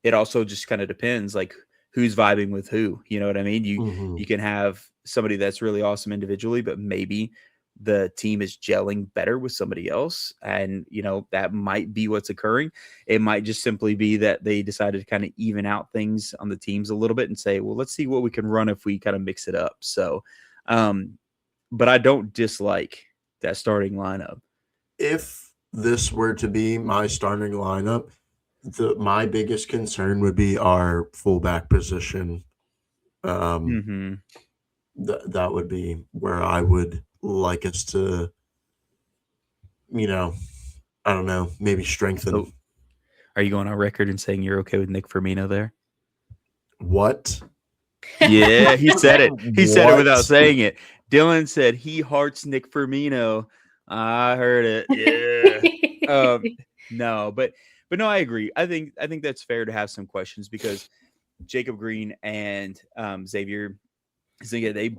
S1: it also just kind of depends, like who's vibing with who. You know what I mean? You can have somebody that's really awesome individually, but maybe the team is gelling better with somebody else, and that might be what's occurring. It might just simply be that they decided to kind of even out things on the teams a little bit and say, well, let's see what we can run if we kind of mix it up. So but I don't dislike that starting lineup.
S2: If this were to be my starting lineup, my biggest concern would be our fullback position. That would be where I would like us to, I don't know, maybe strengthen.
S1: So, are you going on record and saying you're okay with Nick Firmino there?
S2: What?
S1: Yeah, he said it. He said it without saying it. Dylan said he hearts Nick Firmino. I heard it. Yeah. No, but no, I agree. I think that's fair to have some questions because Jacob Green and Xavier, they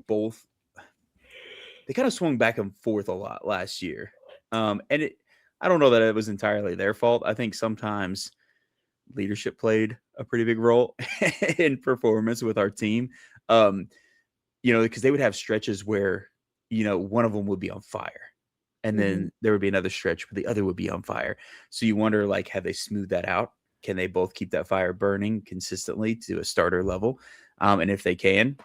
S1: kind of swung back and forth a lot last year. And I don't know that it was entirely their fault. I think sometimes leadership played a pretty big role in performance with our team. Because they would have stretches where, one of them would be on fire. And then there would be another stretch where the other would be on fire. So you wonder, like, have they smoothed that out? can they both keep that fire burning consistently to a starter level? And if they can,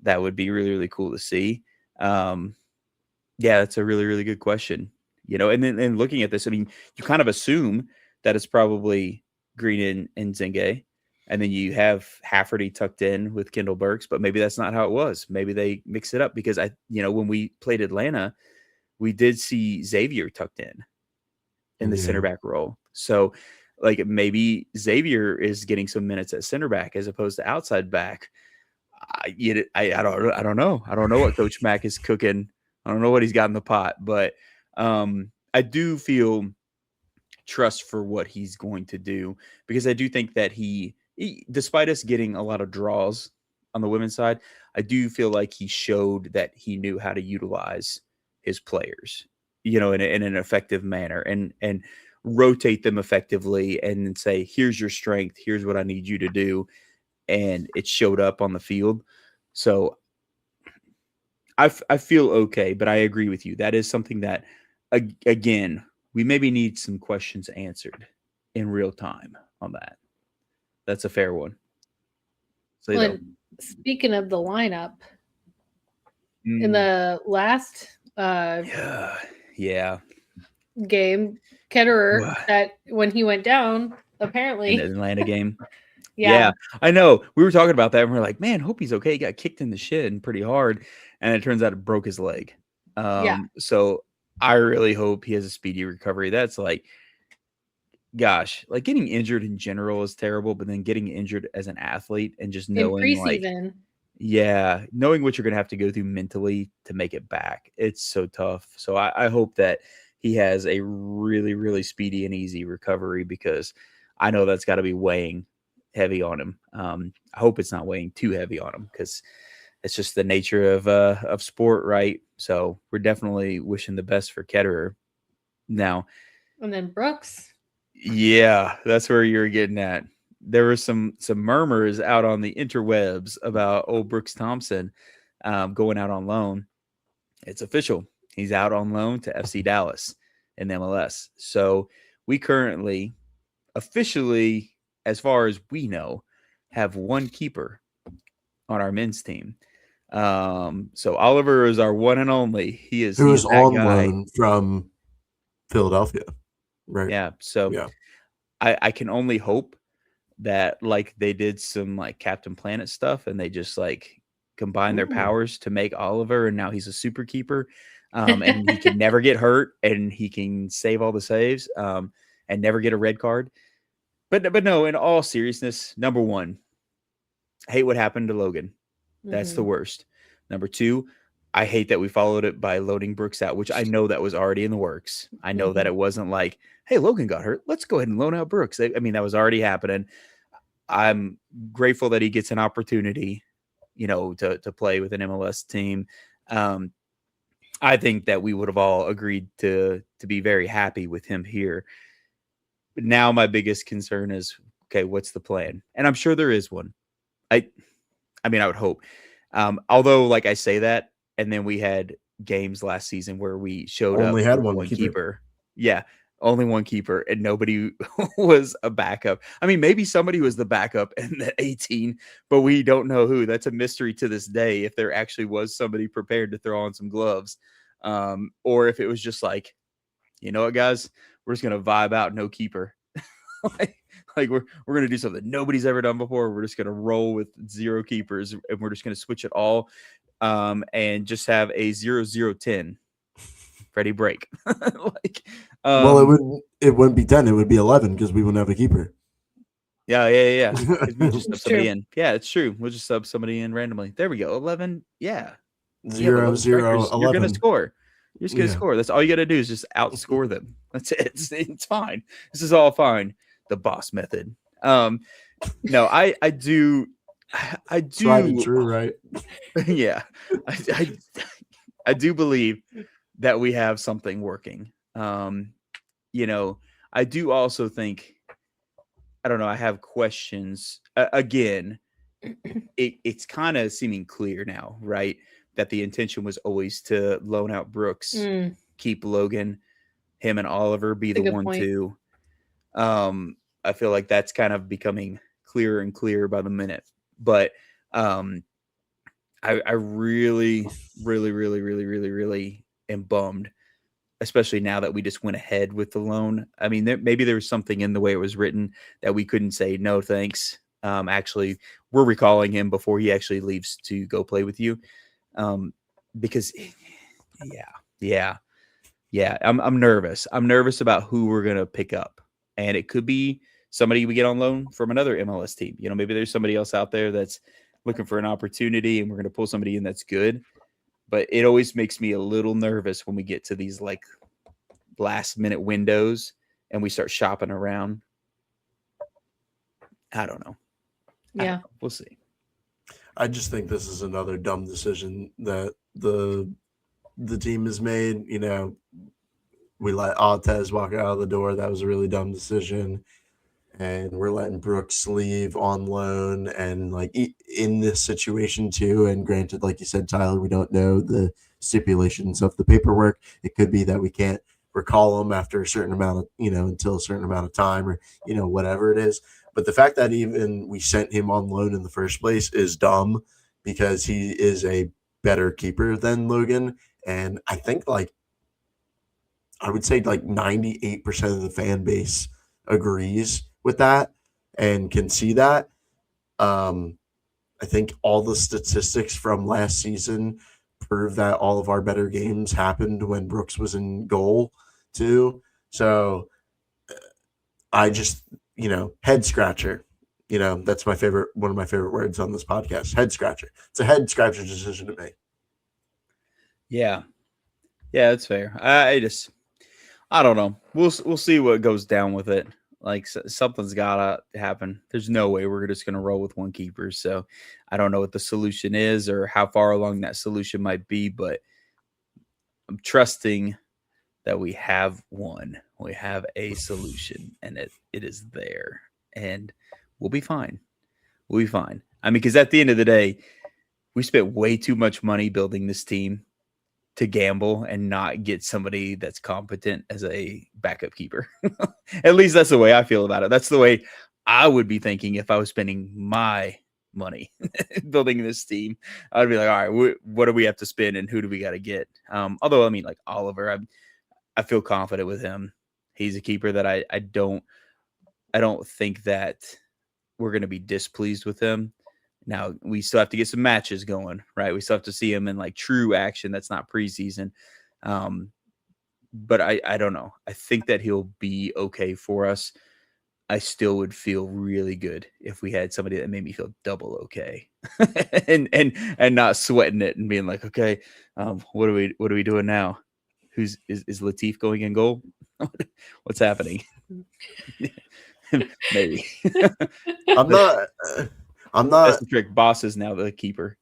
S1: that would be really, really cool to see. Yeah, that's a really, really good question. And then and looking at this, I mean, you kind of assume that it's probably Green and Zinge, and then you have Hafferty tucked in with Kendall Burks, but maybe that's not how it was. Maybe they mix it up because when we played Atlanta, we did see Xavier tucked in the center back role. So like maybe Xavier is getting some minutes at center back as opposed to outside back. I don't know. I don't know what Coach Mack is cooking. I don't know what he's got in the pot, but I do feel trust for what he's going to do because I do think that he despite us getting a lot of draws on the women's side, I do feel like he showed that he knew how to utilize his players, in an effective manner and rotate them effectively and say, here's your strength. Here's what I need you to do. And it showed up on the field. So I feel okay, but I agree with you. That is something that, again, we maybe need some questions answered in real time on that. That's a fair one.
S3: Well, speaking of the lineup, in the last game, Ketterer, that when he went down, apparently
S1: in the Atlanta game.
S3: Yeah,
S1: I know. We were talking about that, and we're like, man, hope he's okay. He got kicked in the shin pretty hard, and it turns out it broke his leg. So I really hope he has a speedy recovery. That's like, gosh, like getting injured in general is terrible, but then getting injured as an athlete and just knowing
S3: in preseason.
S1: Knowing what you're going to have to go through mentally to make it back. It's so tough. So I hope that he has a really, really speedy and easy recovery because I know that's got to be weighing heavy on him. I hope it's not weighing too heavy on him because it's just the nature of sport, right? So we're definitely wishing the best for Ketterer. Now,
S3: and then Brooks.
S1: Yeah, that's where you're getting at. There were some murmurs out on the interwebs about old Brooks Thompson going out on loan. It's official. He's out on loan to FC Dallas in MLS. So we currently, officially, as far as we know, have one keeper on our men's team. So Oliver is our one and only. He is
S2: on
S1: guy.
S2: loan from Philadelphia. Right.
S1: Yeah. So I can only hope that like they did some like Captain Planet stuff and they just like combine their powers to make Oliver, and now he's a super keeper. And he can never get hurt and he can save all the saves and never get a red card. But no, in all seriousness, number one, I hate what happened to Logan. That's the worst. Number two, I hate that we followed it by loading Brooks out, which I know that was already in the works. I know that it wasn't like, hey, Logan got hurt. Let's go ahead and loan out Brooks. I mean, that was already happening. I'm grateful that he gets an opportunity, to play with an MLS team. I think that we would have all agreed to be very happy with him here. But now my biggest concern is, okay, what's the plan? And I'm sure there is one. I would hope. Although, like I say that, and then we had games last season where we showed
S2: only
S1: up
S2: had
S1: with
S2: one keeper.
S1: Yeah, only one keeper, and nobody was a backup. I mean, maybe somebody was the backup in the 18, but we don't know who. That's a mystery to this day if there actually was somebody prepared to throw on some gloves. Or if it was just like, you know what, guys, we're just going to vibe out, no keeper. like we're going to do something nobody's ever done before. We're just going to roll with 0 keepers, and we're just going to switch it all and just have a 0-0-10 Freddie break.
S2: Well, it wouldn't be 10. It would be 11 because we wouldn't have a keeper.
S1: Yeah. We just sub somebody in. Yeah, it's true. We'll just sub somebody in randomly. There we go. 11. Yeah.
S2: 0-0-11.
S1: You're going to score. You're just going to score. That's all you got to do is just outscore them. That's it. It's fine. This is all fine. The boss method. No, I do.
S2: Tried and true, right?
S1: Yeah. I do believe that we have something working. I do also think, I don't know, I have questions. Again, it's kind of seeming clear now, right? That the intention was always to loan out Brooks, keep Logan, him and Oliver be the 1-2. I feel like that's kind of becoming clearer and clearer by the minute. But I really, really, really, really, really, really am bummed, especially now that we just went ahead with the loan. I mean, maybe there was something in the way it was written that we couldn't say no thanks. Actually, we're recalling him before he actually leaves to go play with you, because yeah, I'm nervous. I'm nervous about who we're gonna pick up, and it could be somebody we get on loan from another MLS team. You know, maybe there's somebody else out there that's looking for an opportunity, and we're gonna pull somebody in that's good. But it always makes me a little nervous when we get to these like last minute windows and we start shopping around. I don't know.
S3: Yeah.
S1: We'll see.
S2: I just think this is another dumb decision that the team has made. You know, we let Altez walk out of the door. That was a really dumb decision. And we're letting Brooks leave on loan, and like in this situation too. And granted, like you said, Tyler, we don't know the stipulations of the paperwork. It could be that we can't recall him after a certain amount of, until a certain amount of time, or, whatever it is. But the fact that even we sent him on loan in the first place is dumb, because he is a better keeper than Logan. And I think I would say 98% of the fan base agrees with that and can see that. I think all the statistics from last season prove that all of our better games happened when Brooks was in goal too. So I just, head scratcher. That's one of my favorite words on this podcast. Head scratcher. It's a head scratcher decision to make.
S1: Yeah, that's fair. I don't know. We'll see what goes down with it. Like something's gotta happen. There's no way we're just gonna roll with one keeper. So I don't know what the solution is or how far along that solution might be, but I'm trusting that we have one. We have a solution, and it is there, and we'll be fine. We'll be fine. I mean, because at the end of the day, we spent way too much money building this team to gamble and not get somebody that's competent as a backup keeper. At least that's the way I feel about it. That's the way I would be thinking if I was spending my money building this team. I'd be like, all right, what do we have to spend and who do we got to get? Although, I mean, like Oliver, I feel confident with him. He's a keeper that I don't think that we're going to be displeased with him. Now, we still have to get some matches going, right? We still have to see him in like true action. That's not preseason. But I don't know. I think that he'll be okay for us. I still would feel really good if we had somebody that made me feel double okay and not sweating it and being like, okay, what are we doing now? Is Latif going in goal? What's happening? Maybe.
S2: I'm not.
S1: That's the trick. Boss is now the keeper.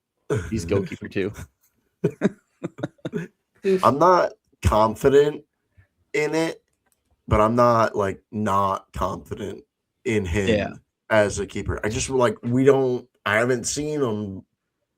S1: He's goalkeeper too.
S2: I'm not confident in it, but I'm not not confident in him as a keeper. I just I haven't seen him.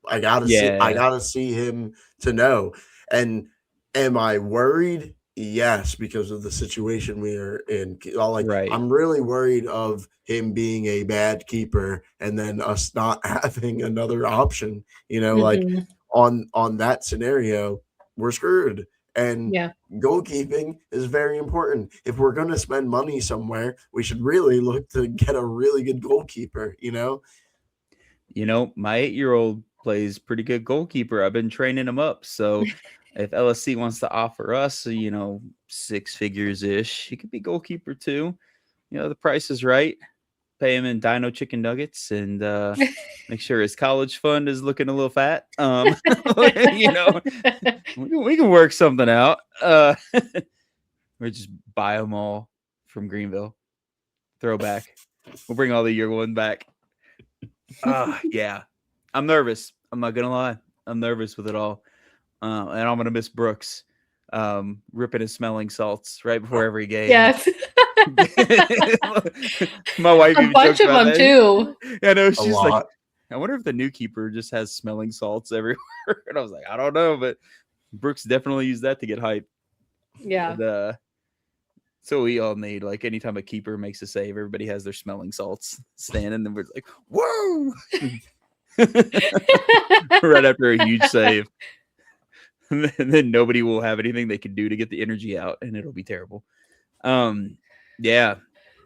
S2: I gotta see him to know. And am I worried? Yes, because of the situation we are in.
S1: Right.
S2: I'm really worried of him being a bad keeper and then us not having another option. On that scenario, we're screwed. And goalkeeping is very important. If we're going to spend money somewhere, we should really look to get a really good goalkeeper.
S1: My 8-year-old plays pretty good goalkeeper. I've been training him up. So if LSC wants to offer us, 6 figures ish, he could be goalkeeper too. The price is right. Pay him in Dino chicken nuggets and make sure his college fund is looking a little fat. We can work something out. We just buy them all from Greenville. Throwback. We'll bring all the year one back. Yeah. I'm nervous. I'm not gonna lie. I'm nervous with it all. And I'm gonna miss Brooks ripping and smelling salts right before every game.
S3: Yes.
S1: My wife
S3: a bunch of them too.
S1: Yeah, no, she's like, I wonder if the new keeper just has smelling salts everywhere. And I was like, I don't know, but Brooks definitely used that to get hype.
S3: Yeah.
S1: And, So we all need, like, anytime a keeper makes a save, everybody has their smelling salts standing, and we're like, whoa! Right after a huge save. And then nobody will have anything they can do to get the energy out, and it'll be terrible. Yeah.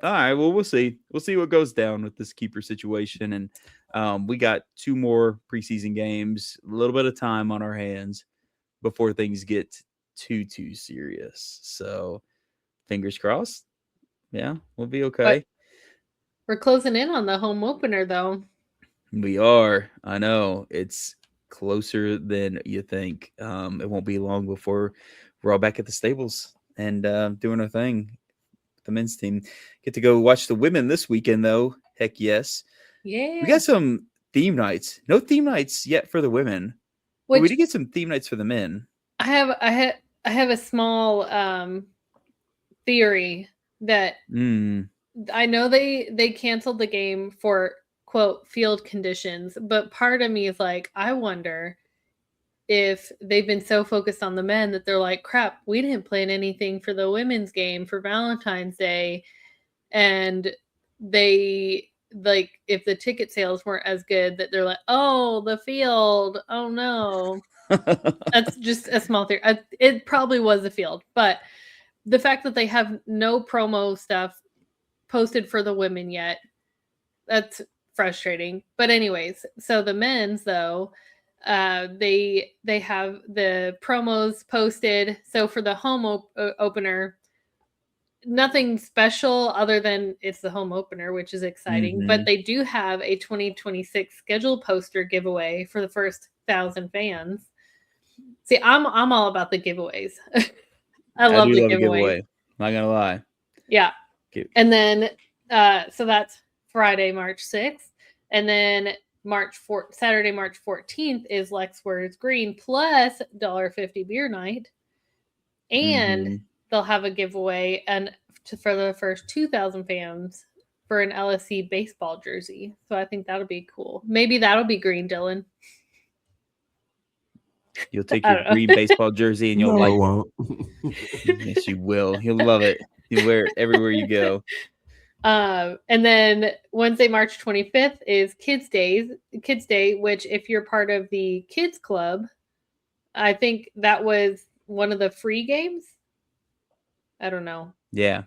S1: All right. Well, we'll see. We'll see what goes down with this keeper situation. And we got 2 more preseason games, a little bit of time on our hands before things get too serious. So fingers crossed. Yeah, we'll be okay.
S3: But we're closing in on the home opener, though.
S1: We are. I know. It's closer than you think. It won't be long before we're all back at the stables and doing our thing. The men's team get to go watch the women this weekend, though. Heck yes.
S3: Yeah.
S1: We got some theme nights. No theme nights yet for the women. But we
S3: Which
S1: did get some theme nights for the men.
S3: I have a small theory that I know they canceled the game for quote field conditions, but part of me is like, I wonder if they've been so focused on the men that they're like, crap, we didn't plan anything for the women's game for Valentine's Day, and they like if the ticket sales weren't as good that they're like, oh, the field, oh no. That's just a small theory. It probably was a field, but the fact that they have no promo stuff posted for the women yet, that's frustrating. But anyways, so the men's though, they have the promos posted. So for the home opener, nothing special other than it's the home opener, which is exciting. But they do have a 2026 schedule poster giveaway for the first 1,000 fans. See, I'm all about the giveaways. I love the giveaway.
S1: Not gonna lie.
S3: Yeah. And then so that's Friday, March 6th. And then Saturday, March 14th is Lexwords Green plus $1.50 beer night. And they'll have a giveaway for the first 2,000 fans for an LSC baseball jersey. So I think that'll be cool. Maybe that'll be green, Dylan.
S1: You'll take your green baseball jersey and you'll
S2: won't.
S1: Yes, you will. You'll love it. You'll wear it everywhere you go.
S3: And then Wednesday, March 25th is Kids Day, which if you're part of the Kids Club, I think that was one of the free games. I don't know.
S1: Yeah.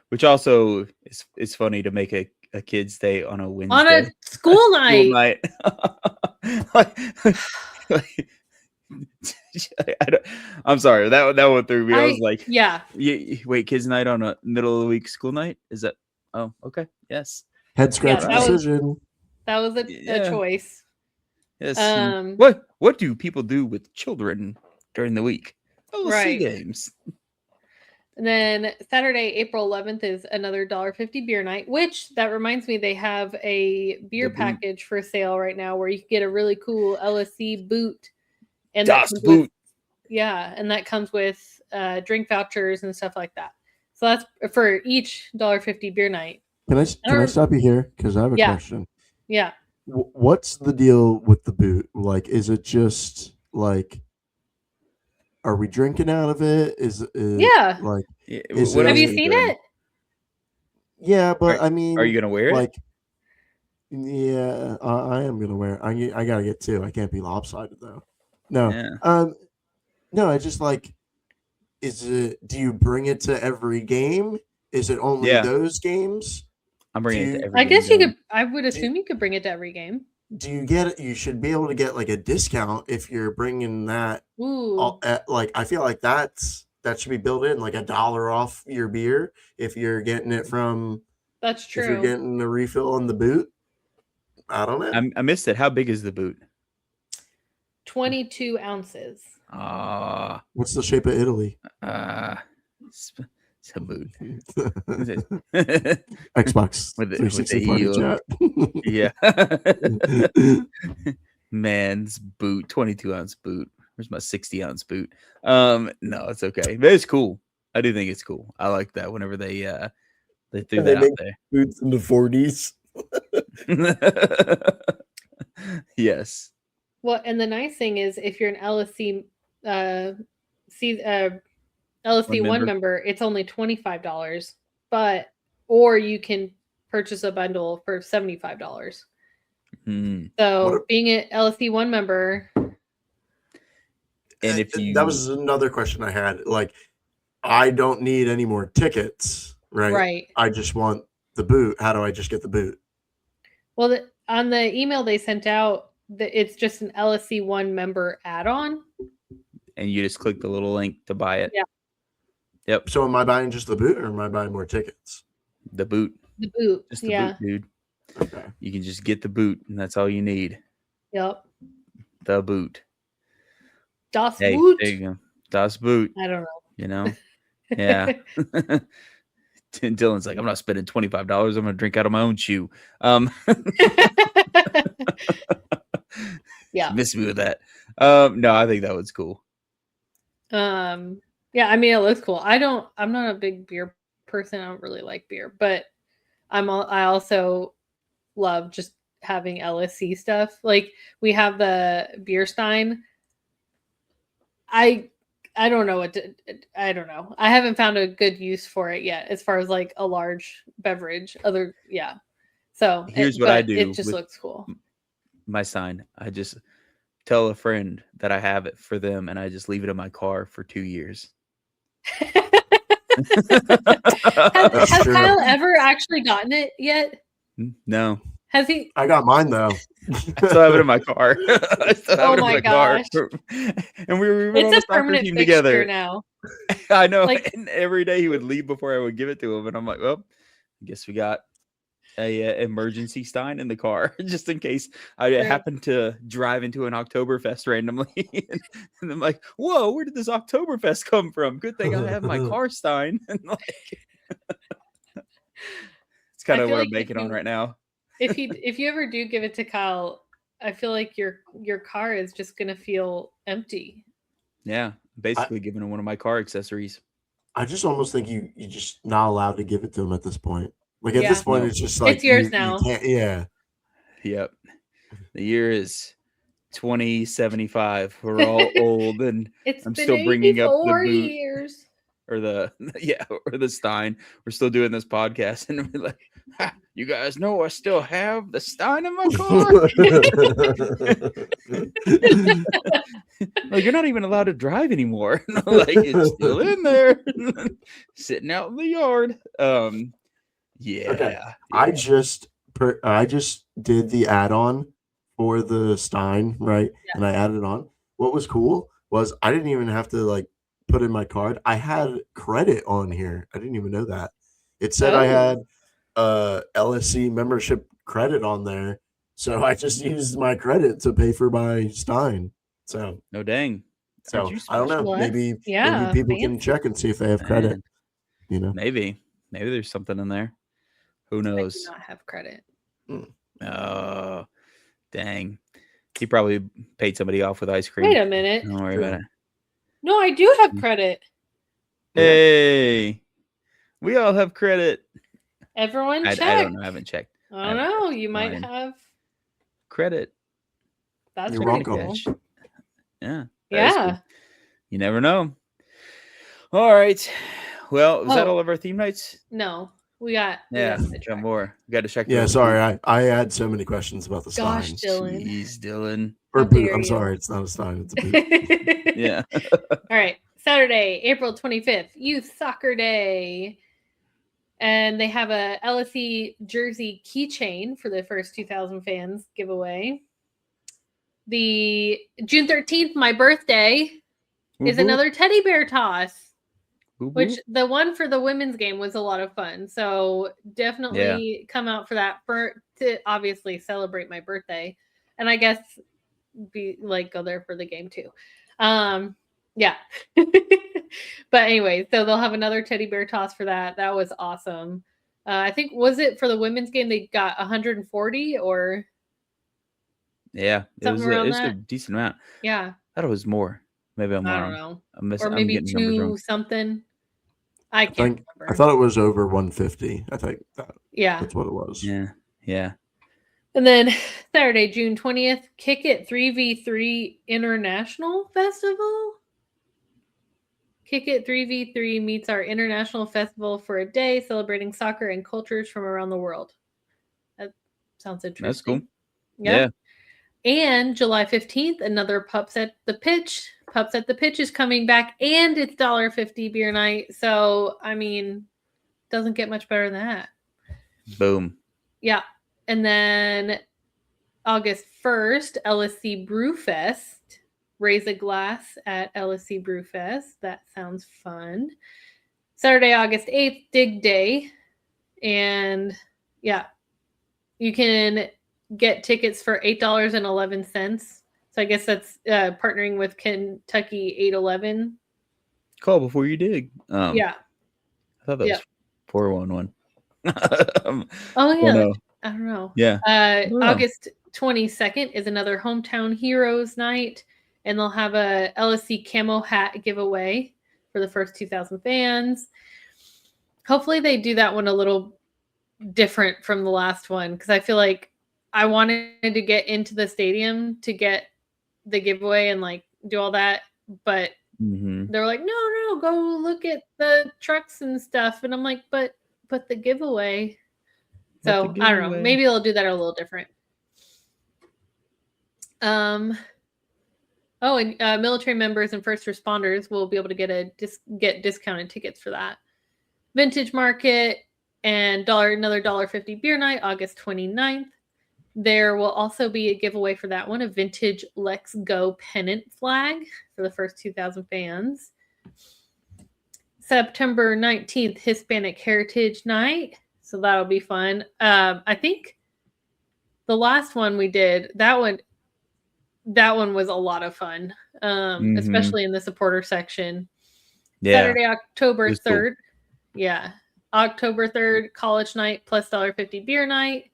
S1: Which also is funny to make a Kids Day on a Wednesday.
S3: On a school night.
S1: I'm sorry. That went through me. I was like,
S3: yeah.
S1: Wait, kids' night on a middle of the week school night? Is that? Oh, okay. Yes.
S2: Head scratch decision.
S3: That was a choice.
S1: Yes. What do people do with children during the week? LSC games.
S3: And then Saturday, April 11th is another $1.50 beer night, which that reminds me they have a beer package for sale right now where you can get a really cool LSC boot. And that comes with drink vouchers and stuff like that. So that's for each $1.50 beer night.
S2: Can I stop you here? Because I have a question.
S3: Yeah.
S2: What's the deal with the boot? Like, is it just like, are we drinking out of it?
S3: Yeah.
S2: Like,
S3: have you seen it?
S2: Yeah, but I mean,
S1: are you gonna wear it?
S2: Yeah, I am gonna wear it. I gotta get 2. I can't be lopsided though. No.
S1: Yeah.
S2: No, I just like, do you bring it to every game? Is it only those games?
S1: I'm bringing it to every game.
S3: I guess you could, I would assume you could bring it to every game.
S2: Do you get it? You should be able to get like a discount if you're bringing that. Like, I feel like that should be built in, like $1 off your beer if you're getting it from.
S3: That's true.
S2: If you're getting a refill on the boot. I don't know.
S1: I missed it. How big is the boot?
S3: 22 ounces.
S2: What's the shape of Italy?
S1: It's a boot.
S2: Xbox
S1: with the heel. Yeah. Man's boot, 22-ounce boot. Where's my 60-ounce boot? No, it's okay. But it's cool. I do think it's cool. I like that whenever they threw that out there.
S2: Boots in the 40s.
S1: Yes.
S3: LSD one member, it's only $25, or you can purchase a bundle for $75. So being an LSD one member,
S1: and if
S2: that was another question I had. Like, I don't need any more tickets, right?
S3: Right.
S2: I just want the boot. How do I just get the boot?
S3: Well, on the email they sent out, it's just an LSC one member add-on,
S1: and you just click the little link to buy it.
S3: Yeah.
S1: Yep.
S2: So am I buying just the boot, or am I buying more tickets?
S1: The boot.
S3: The boot.
S1: Just the boot, dude. Okay. You can just get the boot, and that's all you need.
S3: Yep.
S1: The boot.
S3: Das Boot.
S1: There you go. Das Boot.
S3: I don't know.
S1: You know? Yeah. Dylan's like, I'm not spending $25. I'm going to drink out of my own shoe.
S3: Yeah.
S1: Miss me with that. No, I think that was cool.
S3: Yeah, I mean, it looks cool. I'm not a big beer person. I don't really like beer, but I also love just having LSC stuff. Like, we have the beer stein. I don't know I don't know. I haven't found a good use for it yet, as far as like a large beverage. So
S1: here's what I do.
S3: It just looks cool.
S1: My sign. I just tell a friend that I have it for them, and I just leave it in my car for 2 years.
S3: Has Kyle ever actually gotten it yet?
S1: No.
S3: Has he?
S2: I got mine though.
S1: I still have it in my car. I still have it in my
S3: gosh.
S1: car. And we were
S3: on
S1: the soccer team together
S3: now.
S1: I know. Like, and every day he would leave before I would give it to him, and I'm like, well, I guess we got a emergency stein in the car just in case I happen to drive into an Oktoberfest randomly. And I'm like, whoa, where did this Oktoberfest come from? Good thing I have my car stein. And like, it's kind of what I'm banking on right now.
S3: If you ever do give it to Kyle, I feel like your car is just gonna feel empty.
S1: Yeah, basically giving him one of my car accessories.
S2: I just almost think you just not allowed to give it to him at this point. Like at this point, it's just like
S3: it's yours now.
S2: You can't, yeah.
S1: Yep. The year is 2075. We're all old, and I'm still bringing up the boot.
S3: Years.
S1: Or the stein. We're still doing this podcast, and we're like, you guys know I still have the stein in my car. Like, you're not even allowed to drive anymore. Like, it's still in there, sitting out in the yard. Yeah.
S2: Okay. I just did the add-on for the stein, right? Yeah. And I added it on. What was cool was I didn't even have to like put in my card. I had credit on here. I didn't even know that. It said I had LSC membership credit on there. So I just used my credit to pay for my stein. So
S1: no dang.
S2: So I don't know. What? Maybe people can check and see if they have credit. You know,
S1: maybe there's something in there. Who knows?
S3: I do not have credit.
S1: Oh, dang. He probably paid somebody off with ice cream.
S3: Wait a minute.
S1: Don't worry about it.
S3: No, I do have credit.
S1: Hey, we all have credit.
S3: Everyone check.
S1: I don't know. I haven't checked.
S3: I don't know. You might have
S1: credit.
S3: That's
S2: You're welcome.
S3: Cool.
S1: Yeah.
S3: Yeah.
S1: You never know. All right. Well, is that all of our theme nights?
S3: No. We got
S1: more. We got to check.
S2: Yeah, sorry. I had so many questions about the
S3: Gosh,
S2: steins.
S3: Dylan.
S1: Jeez, Dylan.
S2: Or boot. I'm sorry. It's not a stein. It's a boot.
S1: Yeah.
S3: All right. Saturday, April 25th, Youth Soccer Day. And they have a LSE jersey keychain for the first 2,000 fans giveaway. The June 13th, my birthday, is another teddy bear toss. Which the one for the women's game was a lot of fun. So definitely come out for that to obviously celebrate my birthday. And I guess go there for the game too. Yeah. But anyway, so they'll have another teddy bear toss for that. That was awesome. I think, was it for the women's game they got 140 or?
S1: Yeah, it was a decent amount.
S3: Yeah.
S1: I thought it was more. Maybe I'm wrong.
S3: I don't know. Or maybe 2 something. I can't remember.
S2: I thought it was over 150. I think that's what it was.
S1: Yeah.
S3: And then Saturday, June 20th, Kick It 3v3 International Festival. Kick It 3v3 meets our international festival for a day, celebrating soccer and cultures from around the world. That sounds interesting.
S1: That's cool.
S3: Yeah. And July 15th, another Pups at the Pitch. Pups at the Pitch is coming back, and it's $1.50 beer night. So, I mean, doesn't get much better than that.
S1: Boom.
S3: Yeah. And then August 1st, LSC Brewfest. Raise a glass at LSC Brewfest. That sounds fun. Saturday, August 8th, Dig Day. And yeah, you can get tickets for $8.11. So I guess that's partnering with Kentucky 811.
S1: Call before you dig.
S3: Yeah.
S1: I thought that was 411.
S3: Oh, yeah.
S1: no.
S3: I don't know.
S1: Yeah.
S3: August 22nd is another Hometown Heroes night. And they'll have a LSC camo hat giveaway for the first 2,000 fans. Hopefully they do that one a little different from the last one, because I feel like I wanted to get into the stadium to get the giveaway and like do all that, but they're like, no, go look at the trucks and stuff, and I'm like, but the giveaway. So I don't know. Maybe they'll do that a little different. Oh, and military members and first responders will be able to get discounted tickets for that. Vintage Market and another $1.50 beer night, August 29th. There will also be a giveaway for that one, a vintage Let's Go pennant flag for the first 2,000 fans. September 19th, Hispanic Heritage Night. So that'll be fun. I think the last one we did, that one was a lot of fun, especially in the supporter section. Yeah. Saturday, October 3rd. Cool. Yeah. October 3rd, college night plus $1.50 beer night.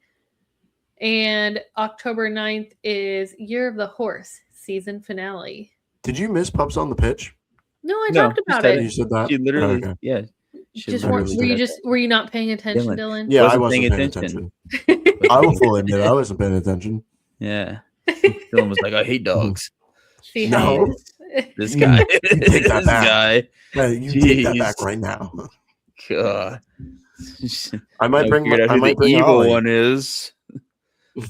S3: And October 9th is Year of the Horse season finale.
S2: Did you miss Pups on the Pitch?
S3: No, I talked about it.
S2: You said that?
S1: She literally,
S2: okay.
S3: Were you not paying attention, Dylan?
S2: Yeah, I wasn't paying attention. I will fully admit I wasn't paying attention.
S1: Yeah. Dylan was like, I hate dogs.
S3: See
S2: no.
S1: This guy.
S2: You take that back.
S1: Guy.
S2: No, you take that back right now.
S1: God.
S2: I might bring
S1: the evil
S2: Ollie.
S1: one is.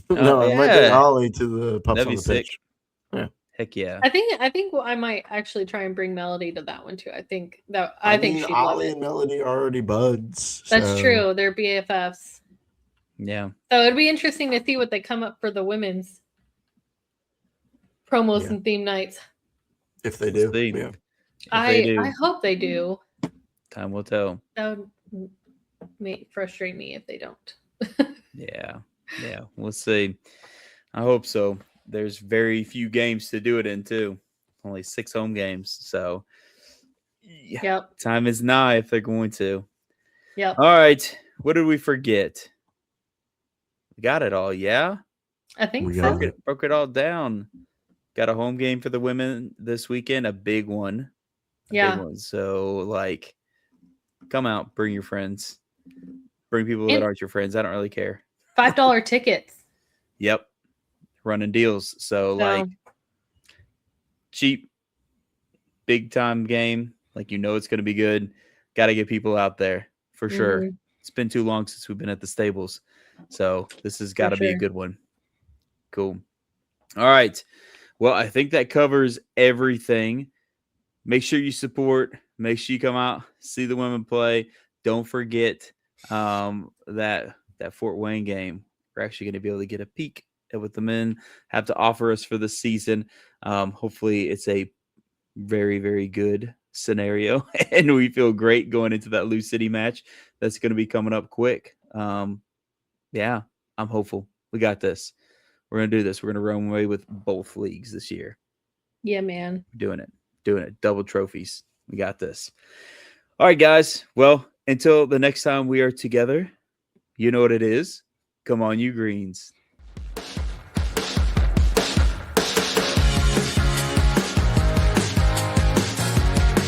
S2: No, I might bring Ollie to the Pups on the Pitch.
S1: Yeah. Heck yeah.
S3: I think I might actually try and bring Melody to that one too. I think she'd
S2: Ollie and Melody are already buds.
S3: That's true. They're BFFs.
S1: Yeah.
S3: So it'd be interesting to see what they come up for the women's promos and theme nights.
S2: If they do.
S1: Yeah.
S3: I hope they do.
S1: Time will tell.
S3: That would frustrate me if they don't.
S1: Yeah. We'll see. I hope so. There's very few games to do it in too. Only 6 home games. So time is nigh if they're going to.
S3: Yep.
S1: All right. What did we forget? We got it all, yeah?
S3: I think so.
S1: Broke it all down. Got a home game for the women this weekend, a big one. Big one. So, come out, bring your friends. Bring people that aren't your friends. I don't really care.
S3: $5 tickets.
S1: Yep. Running deals. So, cheap, big time game. It's going to be good. Got to get people out there for sure. It's been too long since we've been at the stables. So, this has got to be a good one. Cool. All right. Well, I think that covers everything. Make sure you support. Make sure you come out, see the women play. Don't forget that Fort Wayne game. We're actually going to be able to get a peek at what the men have to offer us for the season. Hopefully, it's a very, very good scenario, and we feel great going into that Lou City match that's going to be coming up quick. Yeah, I'm hopeful. We got this. We're going to do this. We're going to run away with both leagues this year.
S3: Yeah, man.
S1: Doing it. Double trophies. We got this. All right, guys. Well, until the next time we are together, you know what it is. Come on, you Greens.